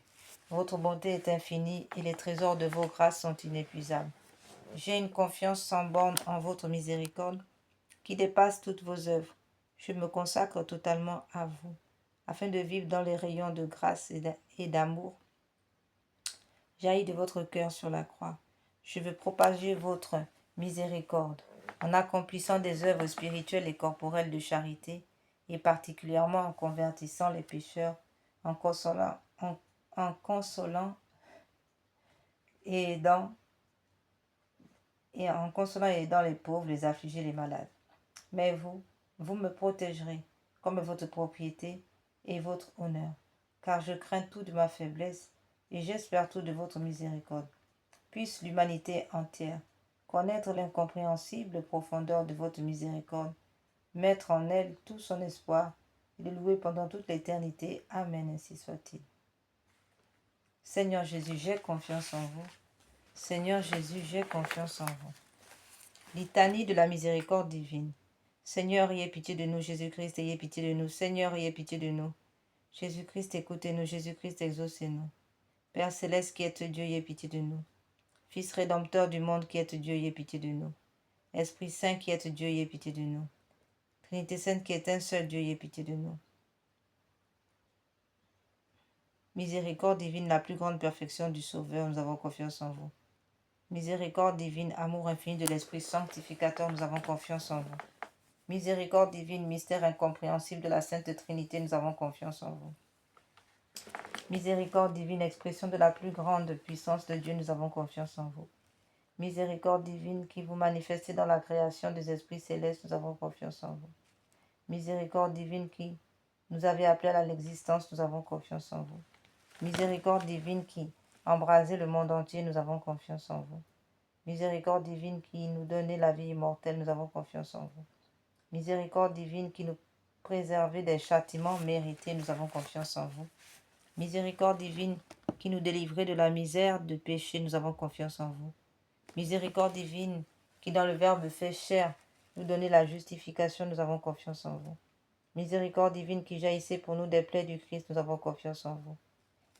votre bonté est infinie et les trésors de vos grâces sont inépuisables. J'ai une confiance sans borne en votre miséricorde qui dépasse toutes vos œuvres. Je me consacre totalement à vous, afin de vivre dans les rayons de grâce et d'amour jaillis de votre cœur sur la croix. Je veux propager votre miséricorde en accomplissant des œuvres spirituelles et corporelles de charité, et particulièrement en convertissant les pécheurs, en consolant et aidant les pauvres, les affligés, les malades. Mais vous me protégerez comme votre propriété et votre honneur, car je crains tout de ma faiblesse et j'espère tout de votre miséricorde. Puisse l'humanité entière connaître l'incompréhensible profondeur de votre miséricorde, mettre en elle tout son espoir et le louer pendant toute l'éternité. Amen, ainsi soit-il. Seigneur Jésus, j'ai confiance en vous. Seigneur Jésus, j'ai confiance en vous. Litanie de la miséricorde divine. Seigneur, ayez pitié de nous. Jésus-Christ, ayez pitié de nous. Seigneur, ayez pitié de nous. Jésus-Christ, écoutez-nous. Jésus-Christ, exaucez-nous. Père céleste qui êtes Dieu, ayez pitié de nous. Fils rédempteur du monde qui êtes Dieu, ayez pitié de nous. Esprit Saint qui êtes Dieu, ayez pitié de nous. Trinité Sainte qui est un seul Dieu, ayez pitié de nous. Miséricorde divine, la plus grande perfection du Sauveur, nous avons confiance en vous. Miséricorde divine, amour infini de l'Esprit sanctificateur, nous avons confiance en vous. Miséricorde divine, mystère incompréhensible de la Sainte Trinité, nous avons confiance en vous. Miséricorde divine, expression de la plus grande puissance de Dieu, nous avons confiance en vous. Miséricorde divine qui vous manifestez dans la création des esprits célestes, nous avons confiance en vous. Miséricorde divine qui nous avez appelés à l'existence, nous avons confiance en vous. Miséricorde divine qui embrasait le monde entier, nous avons confiance en vous. Miséricorde divine qui nous donnait la vie immortelle, nous avons confiance en vous. Miséricorde divine qui nous préservait des châtiments mérités, nous avons confiance en vous. Miséricorde divine qui nous délivrait de la misère, de péché, nous avons confiance en vous. Miséricorde divine qui dans le Verbe fait chair, nous donnait la justification, nous avons confiance en vous. Miséricorde divine qui jaillissait pour nous des plaies du Christ, nous avons confiance en vous.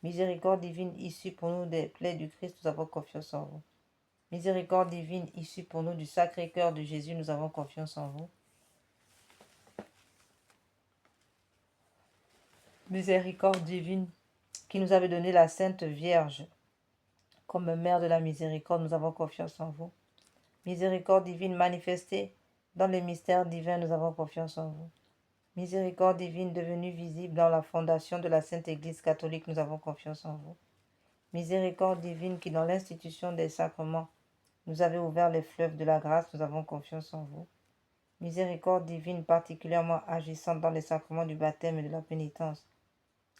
Miséricorde divine issue pour nous des plaies du Christ, nous avons confiance en vous. Miséricorde divine issue pour nous du Sacré-Cœur de Jésus, nous avons confiance en vous. Miséricorde divine qui nous avait donné la Sainte Vierge comme mère de la miséricorde, nous avons confiance en vous. Miséricorde divine manifestée dans les mystères divins, nous avons confiance en vous. Miséricorde divine devenue visible dans la fondation de la Sainte Église catholique, nous avons confiance en vous. Miséricorde divine qui dans l'institution des sacrements nous avez ouvert les fleuves de la grâce, nous avons confiance en vous. Miséricorde divine particulièrement agissante dans les sacrements du baptême et de la pénitence,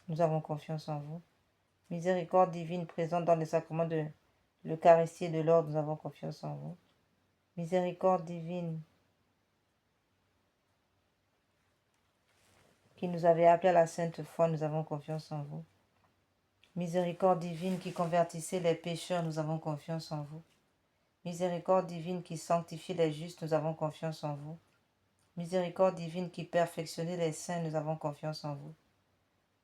nous avons confiance en vous. Miséricorde divine présente dans les sacrements de l'Eucharistie et de l'ordre, nous avons confiance en vous. Miséricorde divine qui nous avait appelés à la sainte foi, nous avons confiance en vous. Miséricorde divine qui convertissait les pécheurs, nous avons confiance en vous. Miséricorde divine qui sanctifie les justes, nous avons confiance en vous. Miséricorde divine qui perfectionnait les saints, nous avons confiance en vous.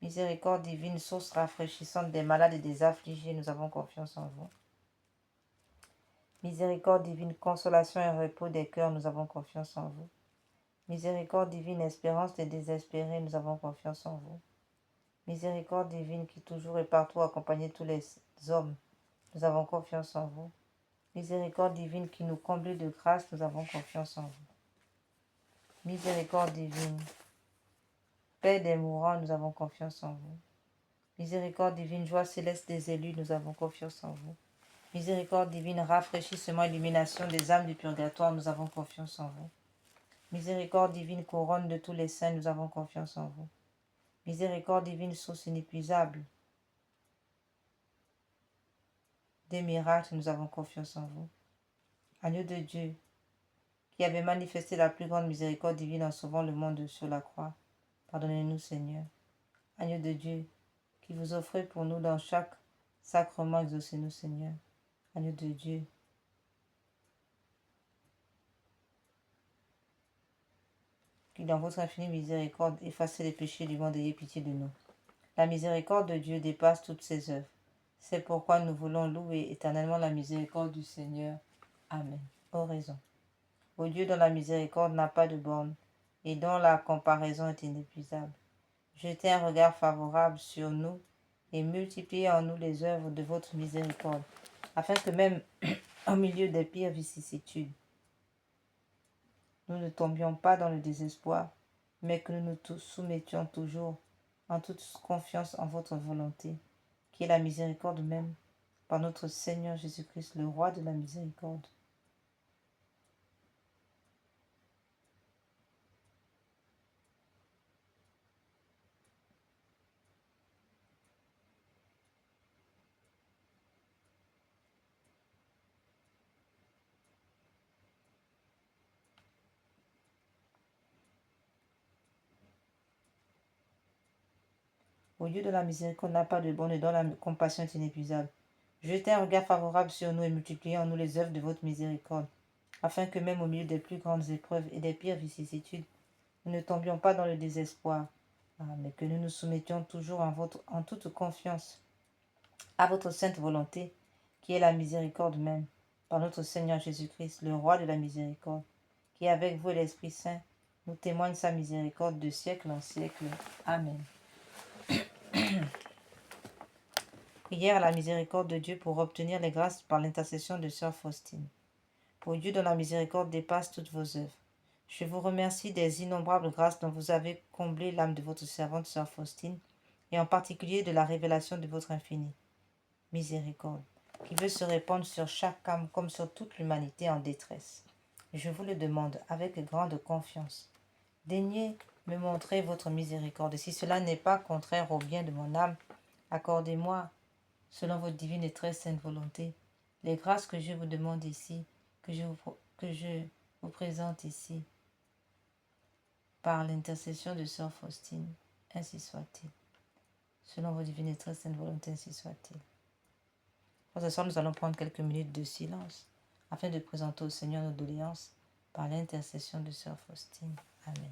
Miséricorde divine, source rafraîchissante des malades et des affligés, nous avons confiance en vous. Miséricorde divine, consolation et repos des cœurs, nous avons confiance en vous. Miséricorde divine, espérance des désespérés, nous avons confiance en vous. Miséricorde divine qui toujours et partout accompagne tous les hommes, nous avons confiance en vous. Miséricorde divine qui nous comble de grâce, nous avons confiance en vous. Miséricorde divine, paix des mourants, nous avons confiance en vous. Miséricorde divine, joie céleste des élus, nous avons confiance en vous. Miséricorde divine, rafraîchissement, illumination des âmes du purgatoire, nous avons confiance en vous. Miséricorde divine, couronne de tous les saints, nous avons confiance en vous. Miséricorde divine, source inépuisable des miracles, nous avons confiance en vous. Agneau de Dieu, qui avait manifesté la plus grande miséricorde divine en sauvant le monde sur la croix, pardonnez-nous, Seigneur. Agneau de Dieu, qui vous offrez pour nous dans chaque sacrement, exaucez-nous, Seigneur. Agneau de Dieu, qui dans votre infinie miséricorde effacez les péchés du monde, ayez pitié de nous. La miséricorde de Dieu dépasse toutes ses œuvres. C'est pourquoi nous voulons louer éternellement la miséricorde du Seigneur. Amen. Oraison. Ô Dieu dont la miséricorde n'a pas de borne et dont la comparaison est inépuisable, jetez un regard favorable sur nous et multipliez en nous les œuvres de votre miséricorde, afin que même au milieu des pires vicissitudes, nous ne tombions pas dans le désespoir, mais que nous nous soumettions toujours en toute confiance en votre volonté, qui est la miséricorde même, par notre Seigneur Jésus-Christ, le roi de la miséricorde. Au Dieu de la miséricorde n'a pas de borne et dont la compassion est inépuisable. Jetez un regard favorable sur nous et multipliez en nous les œuvres de votre miséricorde, afin que même au milieu des plus grandes épreuves et des pires vicissitudes, nous ne tombions pas dans le désespoir, mais que nous nous soumettions toujours en toute confiance à votre sainte volonté, qui est la miséricorde même, par notre Seigneur Jésus-Christ, le roi de la miséricorde, qui avec vous et l'Esprit Saint nous témoigne sa miséricorde de siècle en siècle. Amen. Prière à la miséricorde de Dieu pour obtenir les grâces par l'intercession de Sœur Faustine. Pour Dieu dont la miséricorde dépasse toutes vos œuvres, je vous remercie des innombrables grâces dont vous avez comblé l'âme de votre servante Sœur Faustine, et en particulier de la révélation de votre infinie miséricorde, qui veut se répandre sur chaque âme comme sur toute l'humanité en détresse. Je vous le demande avec grande confiance. Daignez me montrer votre miséricorde. Si cela n'est pas contraire au bien de mon âme, accordez-moi, selon votre divine et très sainte volonté, les grâces que je vous demande ici, que je vous présente ici, par l'intercession de Sœur Faustine. Ainsi soit-il. Selon votre divine et très sainte volonté, ainsi soit-il. Pour ce soir, nous allons prendre quelques minutes de silence afin de présenter au Seigneur nos doléances par l'intercession de Sœur Faustine. Amen.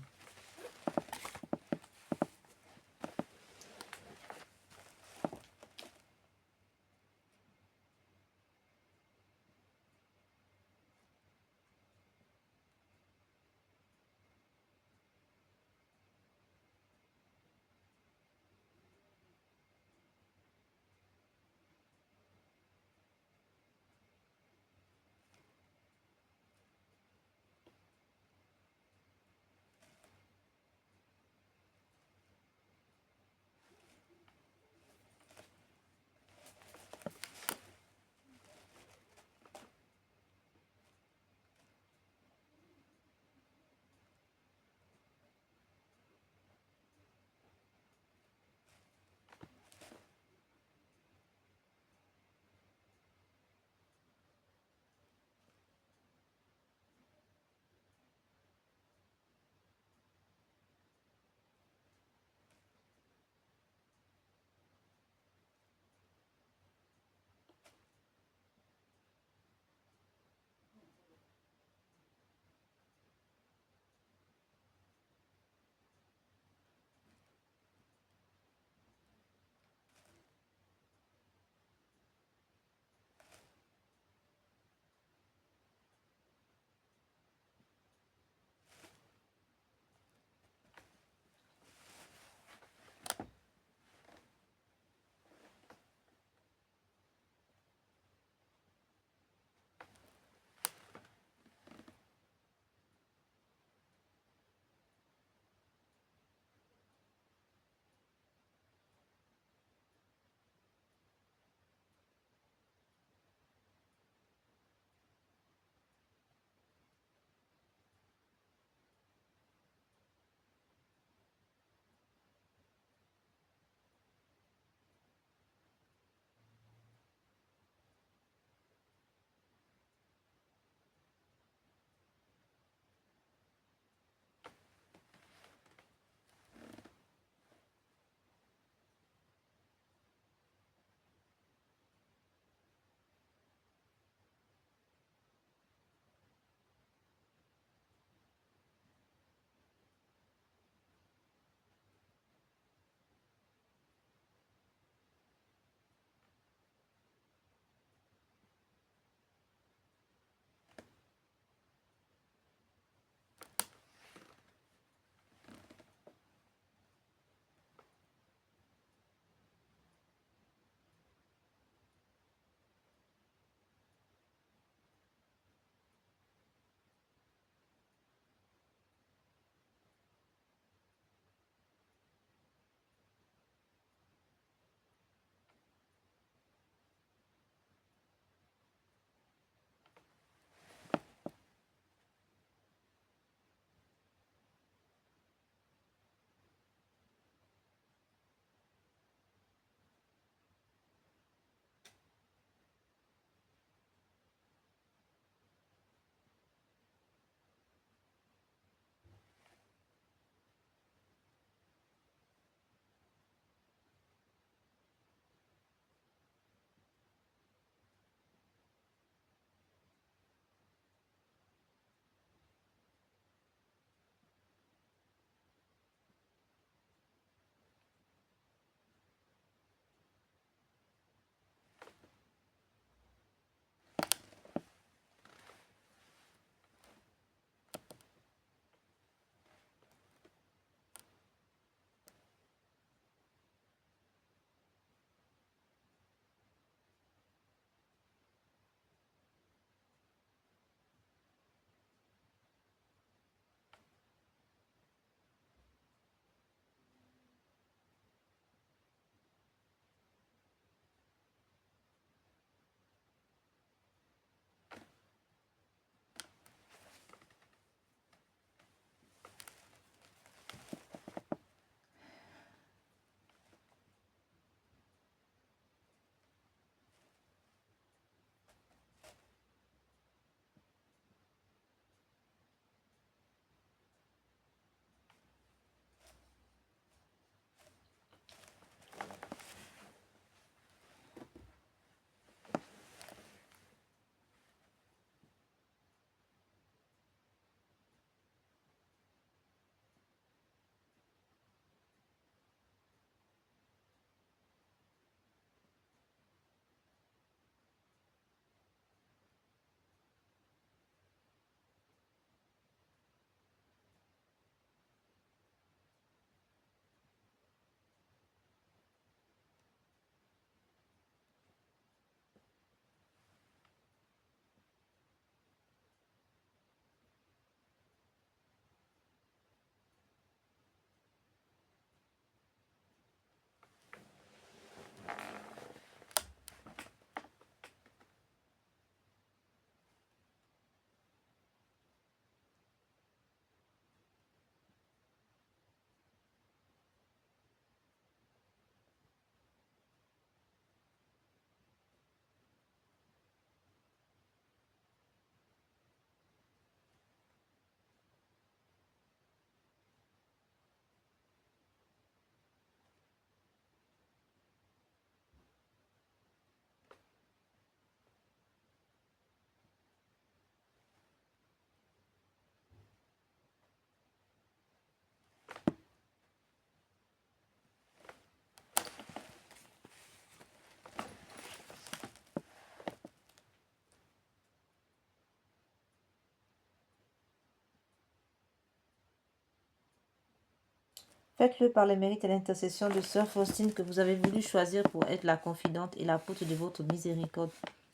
Faites-le par les mérites et l'intercession de Sœur Faustine que vous avez voulu choisir pour être la confidente et l'apôtre de votre miséricorde.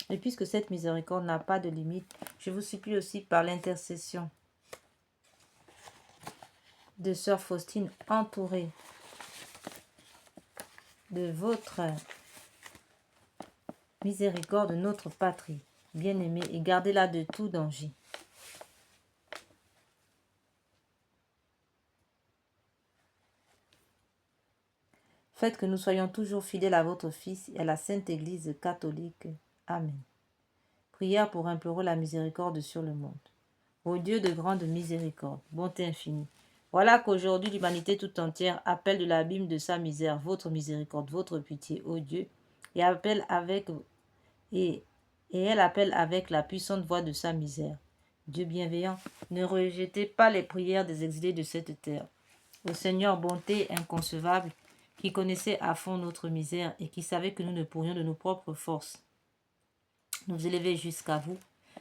Et puisque cette miséricorde n'a pas de limite, je vous supplie aussi par l'intercession de Sœur Faustine, entourée de votre miséricorde, notre patrie bien-aimée, et gardez-la de tout danger. Faites que nous soyons toujours fidèles à votre Fils et à la Sainte Église catholique. Amen. Prière pour implorer la miséricorde sur le monde. Ô Dieu de grande miséricorde, bonté infinie, voilà qu'aujourd'hui l'humanité tout entière appelle de l'abîme de sa misère votre miséricorde, votre pitié, ô Dieu, et elle appelle avec la puissante voix de sa misère. Dieu bienveillant, ne rejetez pas les prières des exilés de cette terre. Ô Seigneur, bonté inconcevable, qui connaissait à fond notre misère et qui savait que nous ne pourrions de nos propres forces nous élever jusqu'à vous,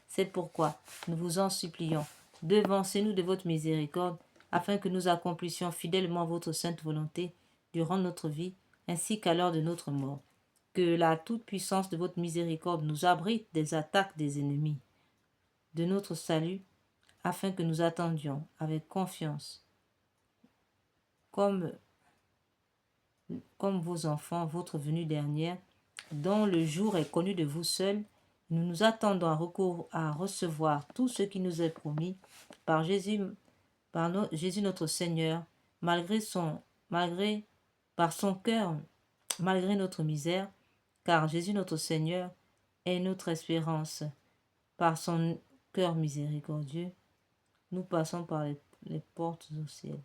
c'est pourquoi nous vous en supplions, devancez-nous de votre miséricorde, afin que nous accomplissions fidèlement votre sainte volonté durant notre vie, ainsi qu'à l'heure de notre mort. Que la toute-puissance de votre miséricorde nous abrite des attaques des ennemis, de notre salut, afin que nous attendions avec confiance, comme vos enfants, votre venue dernière, dont le jour est connu de vous seuls. Nous nous attendons à recevoir tout ce qui nous est promis par Jésus, Jésus notre Seigneur, par son cœur, malgré notre misère, car Jésus notre Seigneur est notre espérance. Par son cœur miséricordieux, nous passons par les portes au ciel.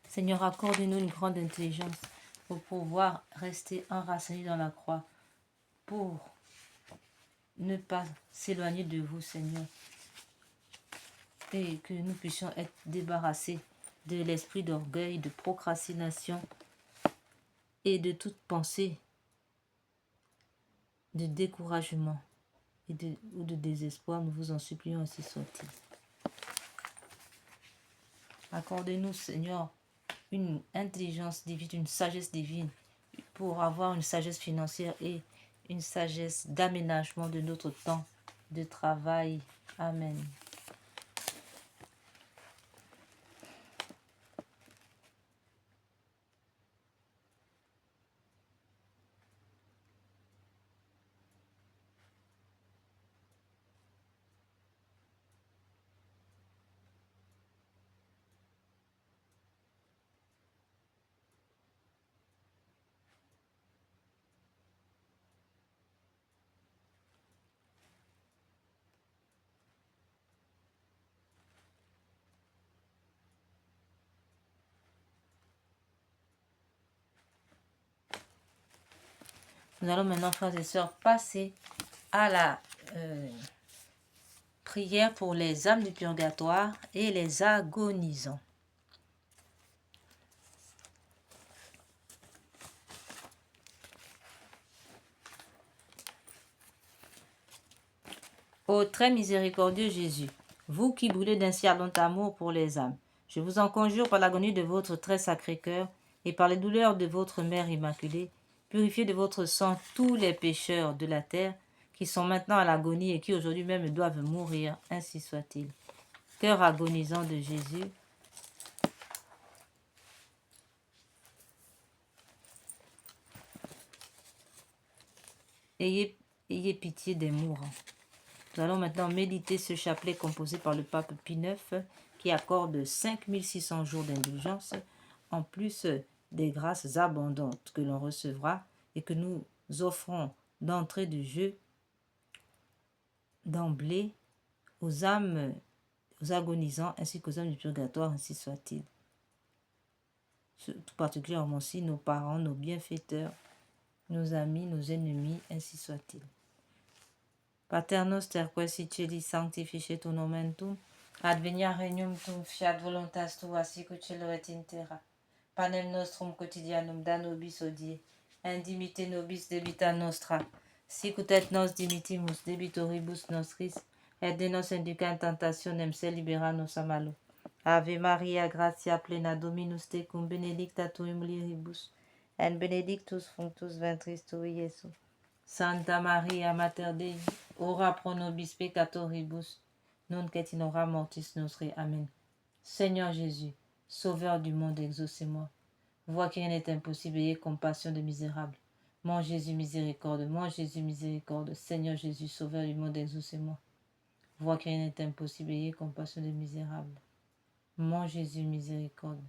Seigneur, accorde-nous une grande intelligence pour pouvoir rester enracinés dans la croix, pour ne pas s'éloigner de vous, Seigneur, et que nous puissions être débarrassés de l'esprit d'orgueil, de procrastination et de toute pensée de découragement ou de désespoir. Nous vous en supplions, ainsi soit-il. Accordez-nous, Seigneur, une intelligence divine, une sagesse divine, pour avoir une sagesse financière et une sagesse d'aménagement de notre temps de travail. Amen. Nous allons maintenant, frères et sœurs, passer à la prière pour les âmes du purgatoire et les agonisants. Ô très miséricordieux Jésus, vous qui brûlez d'un si ardent amour pour les âmes, je vous en conjure par l'agonie de votre très sacré cœur et par les douleurs de votre Mère Immaculée, purifiez de votre sang tous les pécheurs de la terre qui sont maintenant à l'agonie et qui aujourd'hui même doivent mourir, ainsi soit-il. Cœur agonisant de Jésus, ayez pitié des mourants. Nous allons maintenant méditer ce chapelet composé par le pape Pie IX qui accorde 5600 jours d'indulgence en plus des grâces abondantes que l'on recevra et que nous offrons d'entrée de jeu d'emblée aux âmes, aux agonisants ainsi qu'aux âmes du purgatoire, ainsi soit-il. Tout particulièrement aussi nos parents, nos bienfaiteurs, nos amis, nos ennemis, ainsi soit-il. Pater noster, qui es in cieli, sanctificetur nomen tuum, Advenia regnum tuum, fiat voluntas tua, sicut cielo et in terra. Panem nostrum quotidianum da nobis hodie, indimite nobis debita nostra, sicut et nos dimitimus debitoribus nostris, et de nos induca in tentationem, se libera nos a malo. Ave Maria, gratia plena, Dominus tecum, benedicta tu in mulieribus, et benedictus fructus ventris tui, Iesus. Santa Maria, Mater Dei, ora pro nobis peccatoribus, nunc et in hora mortis nostri. Amen. Seigneur Jésus, Sauveur du monde, exaucez-moi. Vois qu'il n'est impossible, ayez compassion de misérables. Mon Jésus miséricorde, mon Jésus miséricorde. Seigneur Jésus, Sauveur du monde, exaucez-moi. Vois qu'il n'est impossible, ayez compassion de misérables. Mon Jésus miséricorde,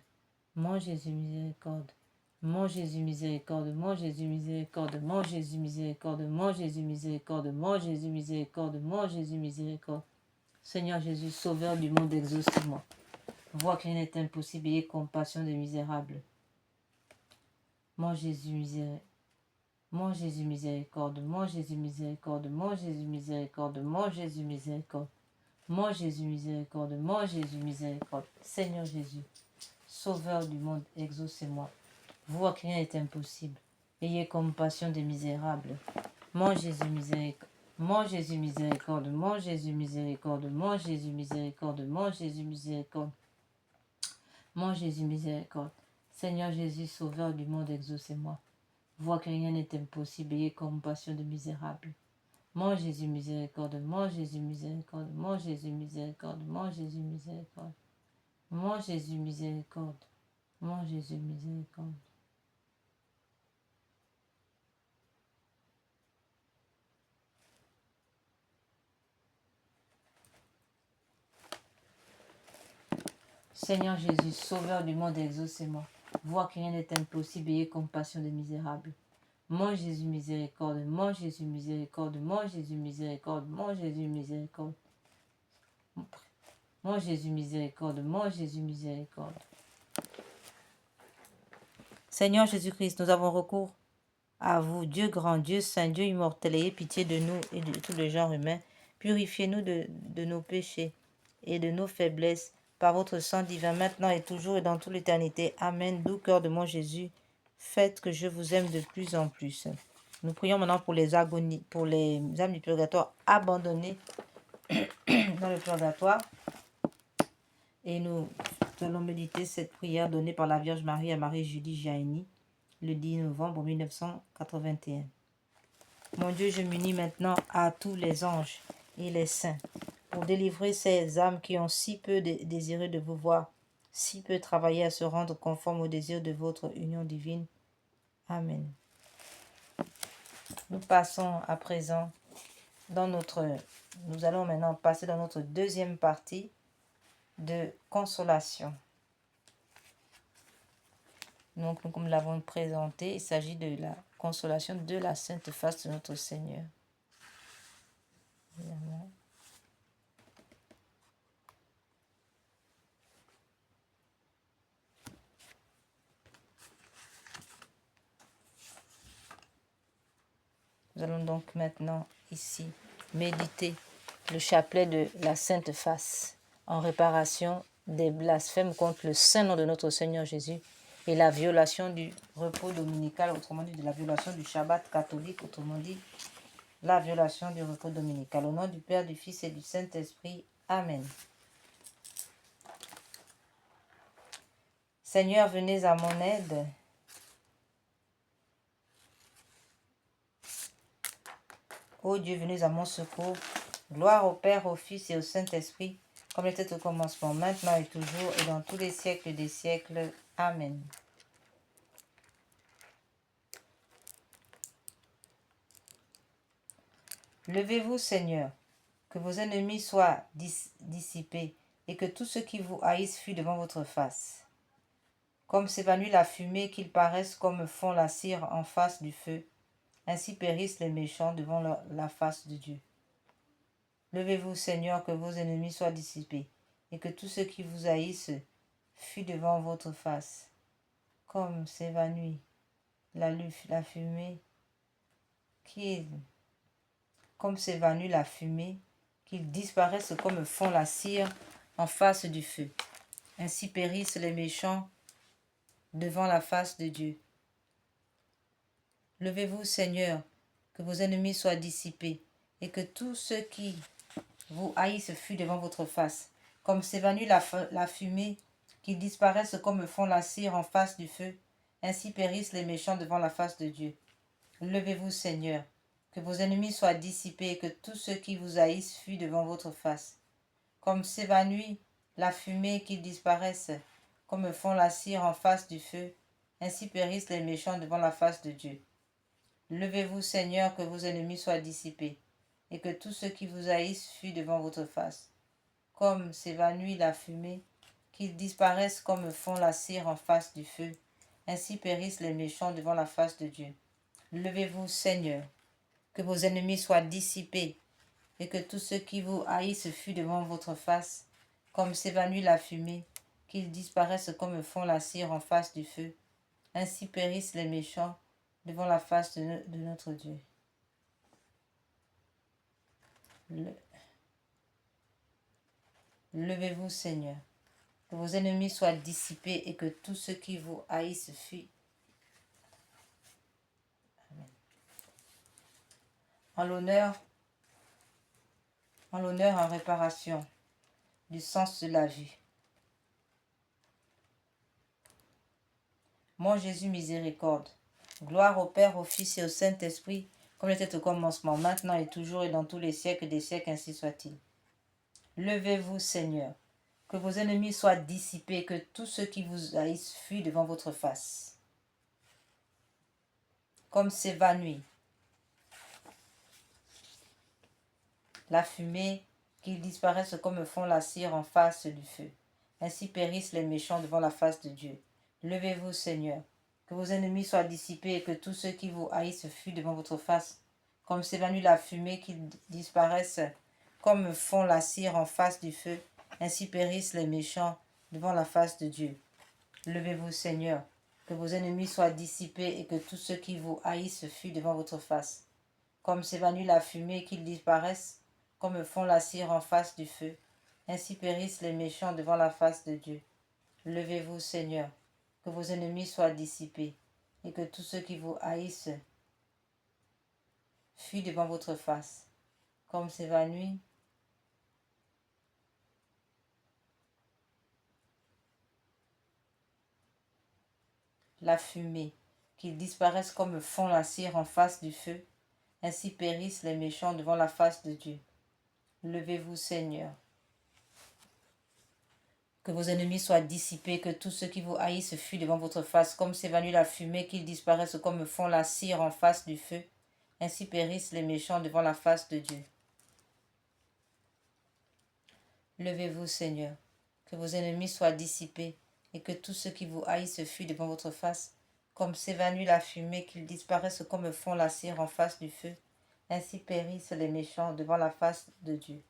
mon Jésus miséricorde. Mon Jésus miséricorde, mon Jésus miséricorde, mon Jésus miséricorde, mon Jésus miséricorde, mon Jésus miséricorde, mon Jésus miséricorde. Seigneur Jésus, Sauveur du monde, exauce-moi. Vois qu'il n'est impossible, ayez compassion des misérables. Mon Jésus miséricorde, mon Jésus miséricorde, mon Jésus miséricorde, mon Jésus miséricorde, mon Jésus miséricorde, mon Jésus miséricorde, mon Jésus miséricorde. Seigneur Jésus, Sauveur du monde, exaucez-moi. Vois que rien n'est impossible. Ayez compassion des misérables. Mon Jésus miséricorde. Mon Jésus miséricorde, mon Jésus miséricorde, mon Jésus miséricorde, mon Jésus miséricorde, mon Jésus miséricorde. Seigneur Jésus, Sauveur du monde, exaucez-moi. Vois que rien n'est impossible, ayez compassion des misérables. Mon Jésus miséricorde, mon Jésus miséricorde, mon Jésus miséricorde, mon Jésus miséricorde, mon Jésus miséricorde, mon Jésus miséricorde. Seigneur Jésus, Sauveur du monde, exaucez-moi. Vois que rien n'est impossible, ayez compassion des misérables. Mon Jésus miséricorde, mon Jésus miséricorde, mon Jésus miséricorde, mon Jésus miséricorde. Mon Jésus miséricorde, mon Jésus miséricorde. Seigneur Jésus-Christ, nous avons recours à vous, Dieu grand, Dieu saint, Dieu immortel, ayez pitié de nous et de tout le genre humain. Purifiez-nous de nos péchés et de nos faiblesses par votre sang divin, maintenant et toujours et dans toute l'éternité. Amen. Doux cœur de mon Jésus, faites que je vous aime de plus en plus. Nous prions maintenant pour les agonies, pour les âmes du purgatoire abandonnées dans le purgatoire. Et nous allons méditer cette prière donnée par la Vierge Marie à Marie-Julie Gianni le 10 novembre 1981. Mon Dieu, je m'unis maintenant à tous les anges et les saints pour délivrer ces âmes qui ont si peu désiré de vous voir, si peu travaillé à se rendre conforme au désir de votre union divine. Amen. Nous passons à présent nous allons maintenant passer dans notre deuxième partie de consolation. Donc, comme nous l'avons présenté, il s'agit de la consolation de la Sainte Face de notre Seigneur. Évidemment. Nous allons donc maintenant ici méditer le chapelet de la Sainte Face en réparation des blasphèmes contre le saint nom de notre Seigneur Jésus et la violation du repos dominical, autrement dit de la violation du Shabbat catholique, autrement dit la violation du repos dominical. Au nom du Père, du Fils et du Saint-Esprit. Amen. Seigneur, venez à mon aide. Ô Dieu, venez à mon secours. Gloire au Père, au Fils et au Saint-Esprit, comme il était au commencement, maintenant et toujours, et dans tous les siècles des siècles. Amen. Levez-vous, Seigneur, que vos ennemis soient dissipés, et que tous ceux qui vous haïssent fuient devant votre face. Comme s'évanouit la fumée, qu'ils paraissent comme fond la cire en face du feu, ainsi périssent les méchants devant la face de Dieu. Levez-vous, Seigneur, que vos ennemis soient dissipés, et que tous ceux qui vous haïssent fuient devant votre face. Comme s'évanouit la fumée, comme s'évanouit la fumée, qu'ils disparaissent comme fond la cire en face du feu. Ainsi périssent les méchants devant la face de Dieu. Levez-vous, Seigneur, que vos ennemis soient dissipés, et que tous ceux qui vous haïssent fuient devant votre face. Comme s'évanouit la fumée, qu'ils disparaissent comme fond la cire en face du feu, ainsi périssent les méchants devant la face de Dieu. Levez-vous, Seigneur, que vos ennemis soient dissipés, et que tous ceux qui vous haïssent fuient devant votre face. Comme s'évanouit la fumée, qu'ils disparaissent comme fond la cire en face du feu, ainsi périssent les méchants devant la face de Dieu. Levez-vous, Seigneur, que vos ennemis soient dissipés, et que tous ceux qui vous haïssent fuient devant votre face. Comme s'évanouit la fumée, qu'ils disparaissent comme fond la cire en face du feu, ainsi périssent les méchants devant la face de Dieu. Levez-vous, Seigneur, que vos ennemis soient dissipés, et que tous ceux qui vous haïssent fuient devant votre face, comme s'évanouit la fumée, qu'ils disparaissent comme fond la cire en face du feu, ainsi périssent les méchants devant la face de notre Dieu. Levez-vous, Seigneur, que vos ennemis soient dissipés et que tous ceux qui vous haïssent fuient. Amen. En l'honneur, en réparation du sens de la vue. Mon Jésus miséricorde, gloire au Père, au Fils et au Saint-Esprit, comme il était au commencement, maintenant et toujours et dans tous les siècles des siècles, ainsi soit-il. Levez-vous, Seigneur, que vos ennemis soient dissipés, que tous ceux qui vous haïssent fuient devant votre face. Comme s'évanouit la fumée, qu'ils disparaissent comme fond la cire en face du feu. Ainsi périssent les méchants devant la face de Dieu. Levez-vous, Seigneur, que vos ennemis soient dissipés et que tous ceux qui vous haïssent fuient devant votre face. Comme s'évanouit la fumée, qu'ils disparaissent comme fond la cire en face du feu. Ainsi périssent les méchants devant la face de Dieu. Levez-vous, Seigneur, que vos ennemis soient dissipés et que tous ceux qui vous haïssent fuient devant votre face. Comme s'évanouit la fumée, qu'ils disparaissent comme fond la cire en face du feu. Ainsi périssent les méchants devant la face de Dieu. Levez-vous, Seigneur, que vos ennemis soient dissipés, et que tous ceux qui vous haïssent fuient devant votre face. Comme s'évanouit la fumée, qu'ils disparaissent comme fond la cire en face du feu. Ainsi périssent les méchants devant la face de Dieu. Levez-vous, Seigneur, que vos ennemis soient dissipés, que tous ceux qui vous haïssent fuient devant votre face, comme s'évanouit la fumée, qu'ils disparaissent comme fond la cire en face du feu. Ainsi périssent les méchants devant la face de Dieu. Levez-vous, Seigneur, que vos ennemis soient dissipés, et que tous ceux qui vous haïssent fuient devant votre face, comme s'évanouit la fumée, qu'ils disparaissent comme fond la cire en face du feu. Ainsi périssent les méchants devant la face de Dieu.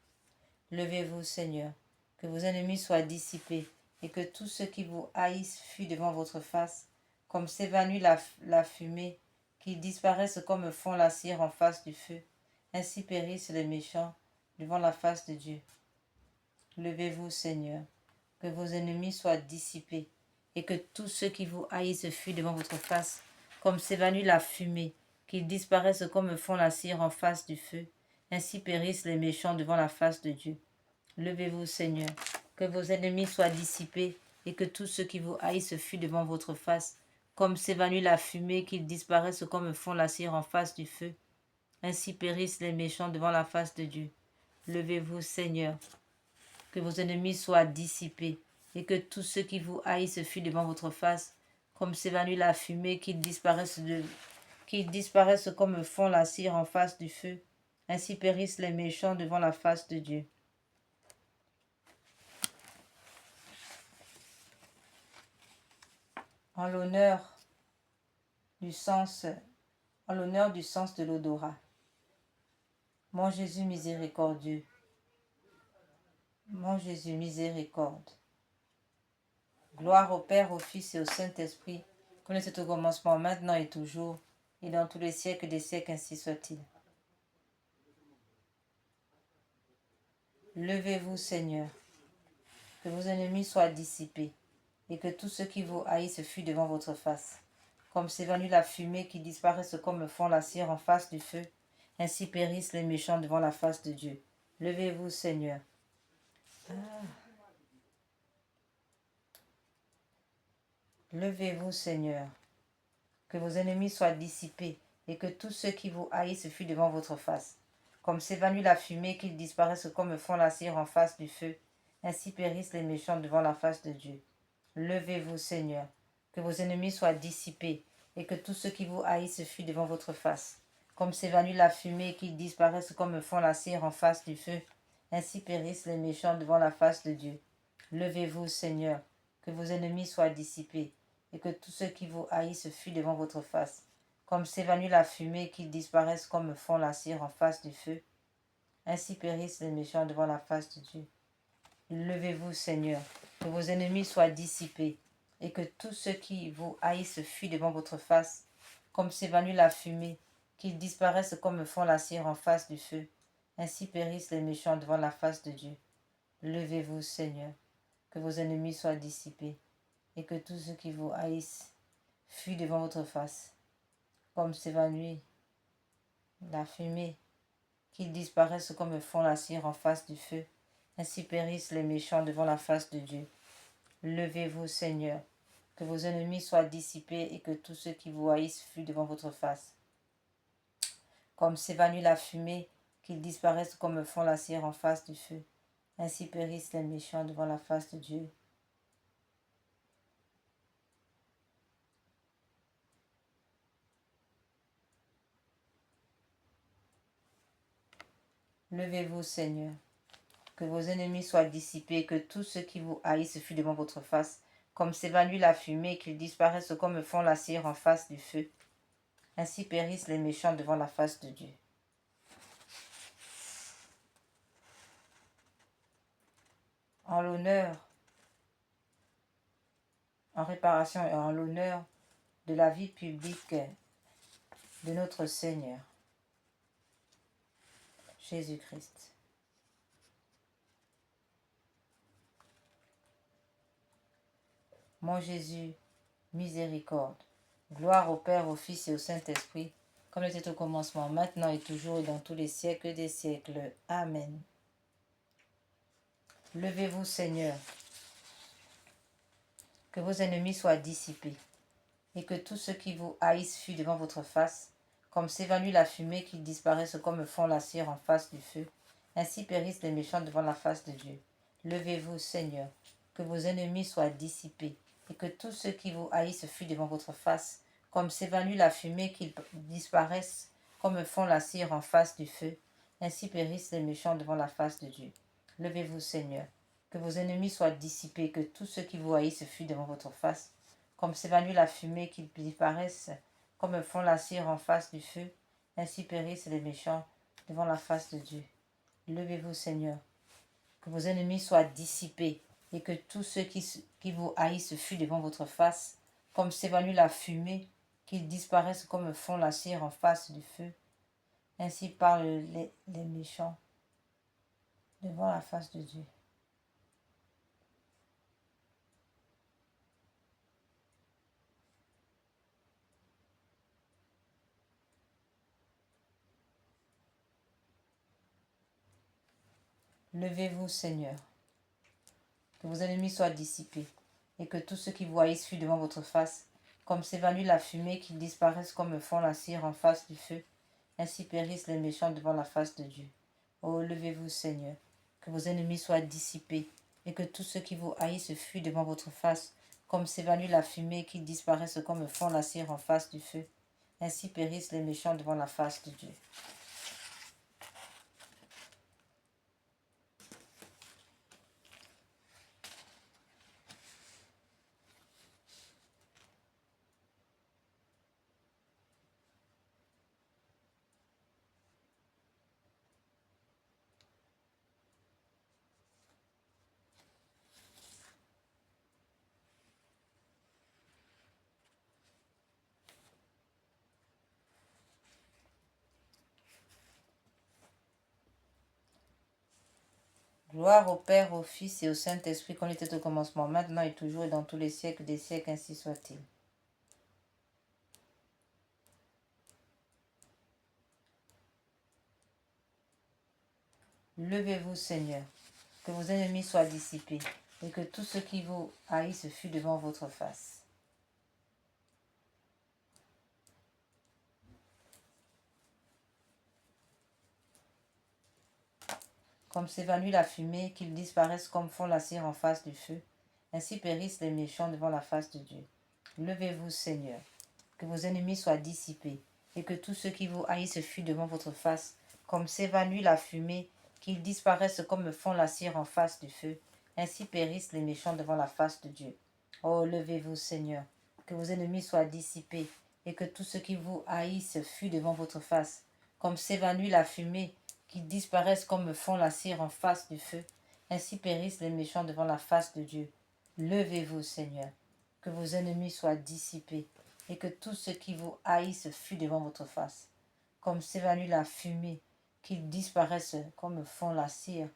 Levez-vous, Seigneur, que vos ennemis soient dissipés, et que tous ceux qui vous haïssent fuient devant votre face, comme s'évanouit la fumée, qu'ils disparaissent comme fond la cire en face du feu. Ainsi périssent les méchants devant la face de Dieu. Levez-vous, Seigneur, que vos ennemis soient dissipés, et que tous ceux qui vous haïssent fuient devant votre face, comme s'évanouit la fumée, qu'ils disparaissent comme fond la cire en face du feu. Ainsi périssent les méchants devant la face de Dieu. Levez-vous, Seigneur, que vos ennemis soient dissipés, et que tous ceux qui vous haïssent fuient devant votre face, comme s'évanouit la fumée, qu'ils disparaissent comme fond la cire en face du feu. Ainsi périssent les méchants devant la face de Dieu. Levez-vous, Seigneur, que vos ennemis soient dissipés, et que tous ceux qui vous haïssent fuient devant votre face, comme s'évanouit la fumée, qu'ils disparaissent comme fond la cire en face du feu. Ainsi périssent les méchants devant la face de Dieu. En l'honneur du sens de l'odorat. Mon Jésus miséricordieux, mon Jésus miséricorde. Gloire au Père, au Fils et au Saint-Esprit, comme il était au commencement, maintenant et toujours, et dans tous les siècles des siècles, ainsi soit-il. Levez-vous, Seigneur, que vos ennemis soient dissipés, et que tout ce qui vous haïssent fuit devant votre face. Comme s'évanouit la fumée, qui disparaissent comme fond la cire en face du feu, ainsi périssent les méchants devant la face de Dieu. Levez-vous, Seigneur. Levez-vous, Seigneur. Que vos ennemis soient dissipés, et que tous ceux qui vous haïssent fuient devant votre face. Comme s'évanouit la fumée, qu'ils disparaissent comme fond la cire en face du feu, ainsi périssent les méchants devant la face de Dieu. Levez-vous, Seigneur. Que vos ennemis soient dissipés, et que tous ceux qui vous haïssent fuient devant votre face. Comme s'évanouit la fumée, qu'ils disparaissent comme fond la cire en face du feu, ainsi périssent les méchants devant la face de Dieu. Levez-vous, Seigneur. Que vos ennemis soient dissipés, et que tous ceux qui vous haïssent fuient devant votre face. Comme s'évanouit la fumée, qu'ils disparaissent comme fond la cire en face du feu, ainsi périssent les méchants devant la face de Dieu. Levez-vous, Seigneur, que vos ennemis soient dissipés, et que tous ceux qui vous haïssent fuient devant votre face, comme s'évanouit la fumée, qu'ils disparaissent comme fond la cire en face du feu, ainsi périssent les méchants devant la face de Dieu. Levez-vous, Seigneur, que vos ennemis soient dissipés, et que tous ceux qui vous haïssent fuient devant votre face, comme s'évanouit la fumée, qu'ils disparaissent comme fond la cire en face du feu, ainsi périssent les méchants devant la face de Dieu. Levez-vous, Seigneur, que vos ennemis soient dissipés et que tous ceux qui vous haïssent fuient devant votre face. Comme s'évanouit la fumée, qu'ils disparaissent comme fond la cire en face du feu, ainsi périssent les méchants devant la face de Dieu. Levez-vous, Seigneur, que vos ennemis soient dissipés, que tous ceux qui vous haïssent fuient devant votre face, comme s'évanouit la fumée, qu'ils disparaissent comme fond la cire en face du feu. Ainsi périssent les méchants devant la face de Dieu. En l'honneur, en réparation et en l'honneur de la vie publique de notre Seigneur, Jésus-Christ. Mon Jésus, miséricorde. Gloire au Père, au Fils et au Saint-Esprit, comme il était au commencement, maintenant et toujours et dans tous les siècles des siècles. Amen. Levez-vous, Seigneur, que vos ennemis soient dissipés, et que tous ceux qui vous haïssent fuient devant votre face, comme s'évanouit la fumée, qu'ils disparaissent comme fond la cire en face du feu. Ainsi périssent les méchants devant la face de Dieu. Levez-vous, Seigneur, que vos ennemis soient dissipés, et que tous ceux qui vous haïssent fuient devant votre face, comme s'évanouit la fumée, qu'ils disparaissent comme fond la cire en face du feu. Ainsi périssent les méchants devant la face de Dieu. Levez-vous, Seigneur, que vos ennemis soient dissipés, que tous ceux qui vous haïssent fuient devant votre face, comme s'évanouit la fumée, qu'ils disparaissent comme fond la cire en face du feu. Ainsi périssent les méchants devant la face de Dieu. Levez-vous, Seigneur, que vos ennemis soient dissipés, et que tous ceux qui vous haïssent fuient devant votre face, comme s'évanouit la fumée, qu'ils disparaissent comme fond la cire en face du feu. Ainsi parlent les méchants devant la face de Dieu. Levez-vous, Seigneur, que vos ennemis soient dissipés, et que tous ceux qui vous haïssent fuient devant votre face, comme s'évanouit la fumée, qu'ils disparaissent comme fond la cire en face du feu. Ainsi périssent les méchants devant la face de Dieu. Oh, levez-vous, Seigneur, que vos ennemis soient dissipés, et que tous ceux qui vous haïssent fuient devant votre face, comme s'évanouit la fumée, qu'ils disparaissent comme fond la cire en face du feu. Ainsi périssent les méchants devant la face de Dieu. Gloire au Père, au Fils et au Saint-Esprit, comme il était au commencement, maintenant et toujours et dans tous les siècles des siècles, ainsi soit-il. Levez-vous, Seigneur, que vos ennemis soient dissipés, et que tout ce qui vous haïssent fût devant votre face. Comme s'évanouit la fumée, qu'ils disparaissent comme fond la cire en face du feu, ainsi périssent les méchants devant la face de Dieu. Levez-vous, Seigneur, que vos ennemis soient dissipés, et que tout ce qui vous haïssent fût devant votre face, comme s'évanouit la fumée, qu'ils disparaissent comme fond la cire en face du feu, ainsi périssent les méchants devant la face de Dieu. Oh, levez-vous, Seigneur, que vos ennemis soient dissipés, et que tout ce qui vous haïssent fût devant votre face, comme s'évanouit la fumée, qu'ils disparaissent comme fond la cire en face du feu, ainsi périssent les méchants devant la face de Dieu. Levez-vous, Seigneur, que vos ennemis soient dissipés, et que tout ce qui vous haïssent fût devant votre face, comme s'évanouit la fumée, qu'ils disparaissent comme fond la cire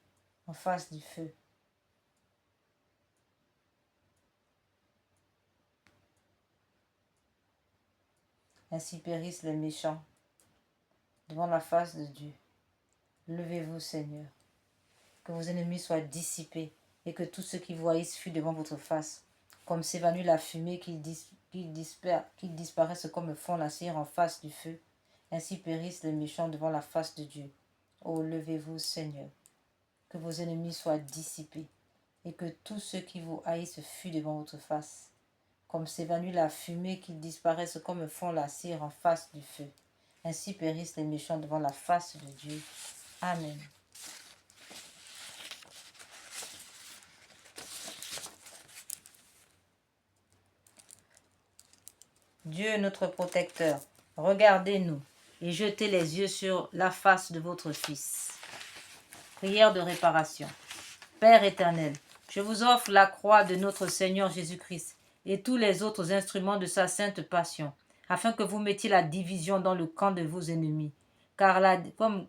en face du feu. Ainsi périssent les méchants devant la face de Dieu. Levez-vous, Seigneur, que vos ennemis soient dissipés, et que tout ce qui vous haïssent fût devant votre face, comme s'évanouit la fumée, qu'ils disparaissent comme fond la cire en face du feu. Ainsi périssent les méchants devant la face de Dieu. Oh, levez-vous, Seigneur, que vos ennemis soient dissipés, et que tout ce qui vous haïssent fût devant votre face, comme s'évanouit la fumée, qu'ils disparaissent comme fond la cire en face du feu. Ainsi périssent les méchants devant la face de Dieu. Amen. Dieu notre protecteur, regardez-nous et jetez les yeux sur la face de votre Fils. Prière de réparation. Père éternel, je vous offre la croix de notre Seigneur Jésus-Christ et tous les autres instruments de sa sainte passion, afin que vous mettiez la division dans le camp de vos ennemis. Car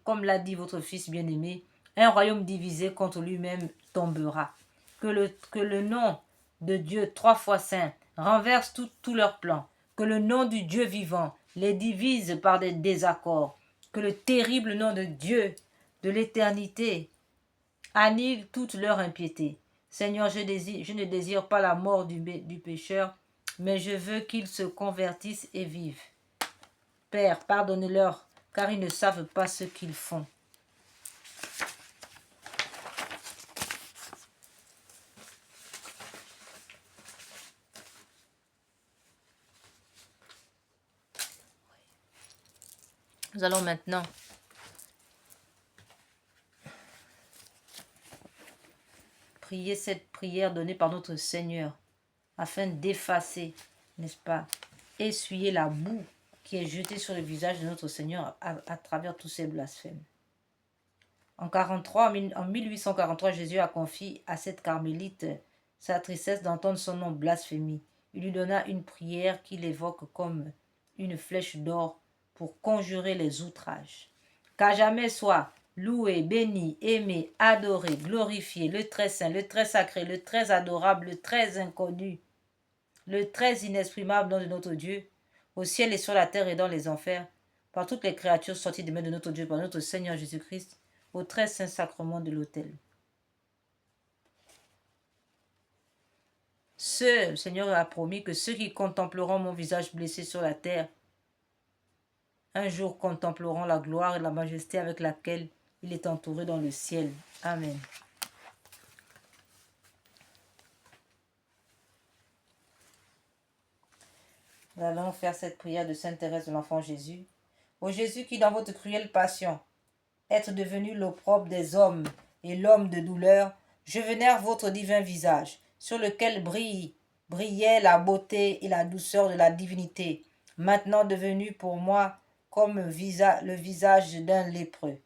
comme l'a dit votre Fils bien-aimé, un royaume divisé contre lui-même tombera. Que le nom de Dieu 3 fois saint renverse tous leurs plans. Que le nom du Dieu vivant les divise par des désaccords. Que le terrible nom de Dieu de l'éternité annule toute leur impiété. Seigneur, je ne désire pas la mort du pécheur, mais je veux qu'ils se convertissent et vivent. Père, pardonne-leur, car ils ne savent pas ce qu'ils font. Nous allons maintenant prier cette prière donnée par notre Seigneur afin d'effacer, n'est-ce pas, essuyer la boue qui est jetée sur le visage de notre Seigneur à travers tous ces blasphèmes. En 1843, Jésus a confié à cette carmélite sa tristesse d'entendre son nom blasphémé. Il lui donna une prière qu'il évoque comme une flèche d'or pour conjurer les outrages. Qu'à jamais soit loué, béni, aimé, adoré, glorifié, le très saint, le très sacré, le très adorable, le très inconnu, le très inexprimable nom de notre Dieu, au ciel et sur la terre et dans les enfers, par toutes les créatures sorties des mains de notre Dieu, par notre Seigneur Jésus-Christ, au très saint sacrement de l'autel. Le Seigneur a promis que ceux qui contempleront mon visage blessé sur la terre, un jour contempleront la gloire et la majesté avec laquelle il est entouré dans le ciel. Amen. Nous allons faire cette prière de Sainte Thérèse de l'Enfant Jésus. Ô Jésus qui, dans votre cruelle passion, êtes devenu l'opprobre des hommes et l'homme de douleur, je vénère votre divin visage, sur lequel brillait la beauté et la douceur de la divinité, maintenant devenu pour moi comme le visage d'un lépreux.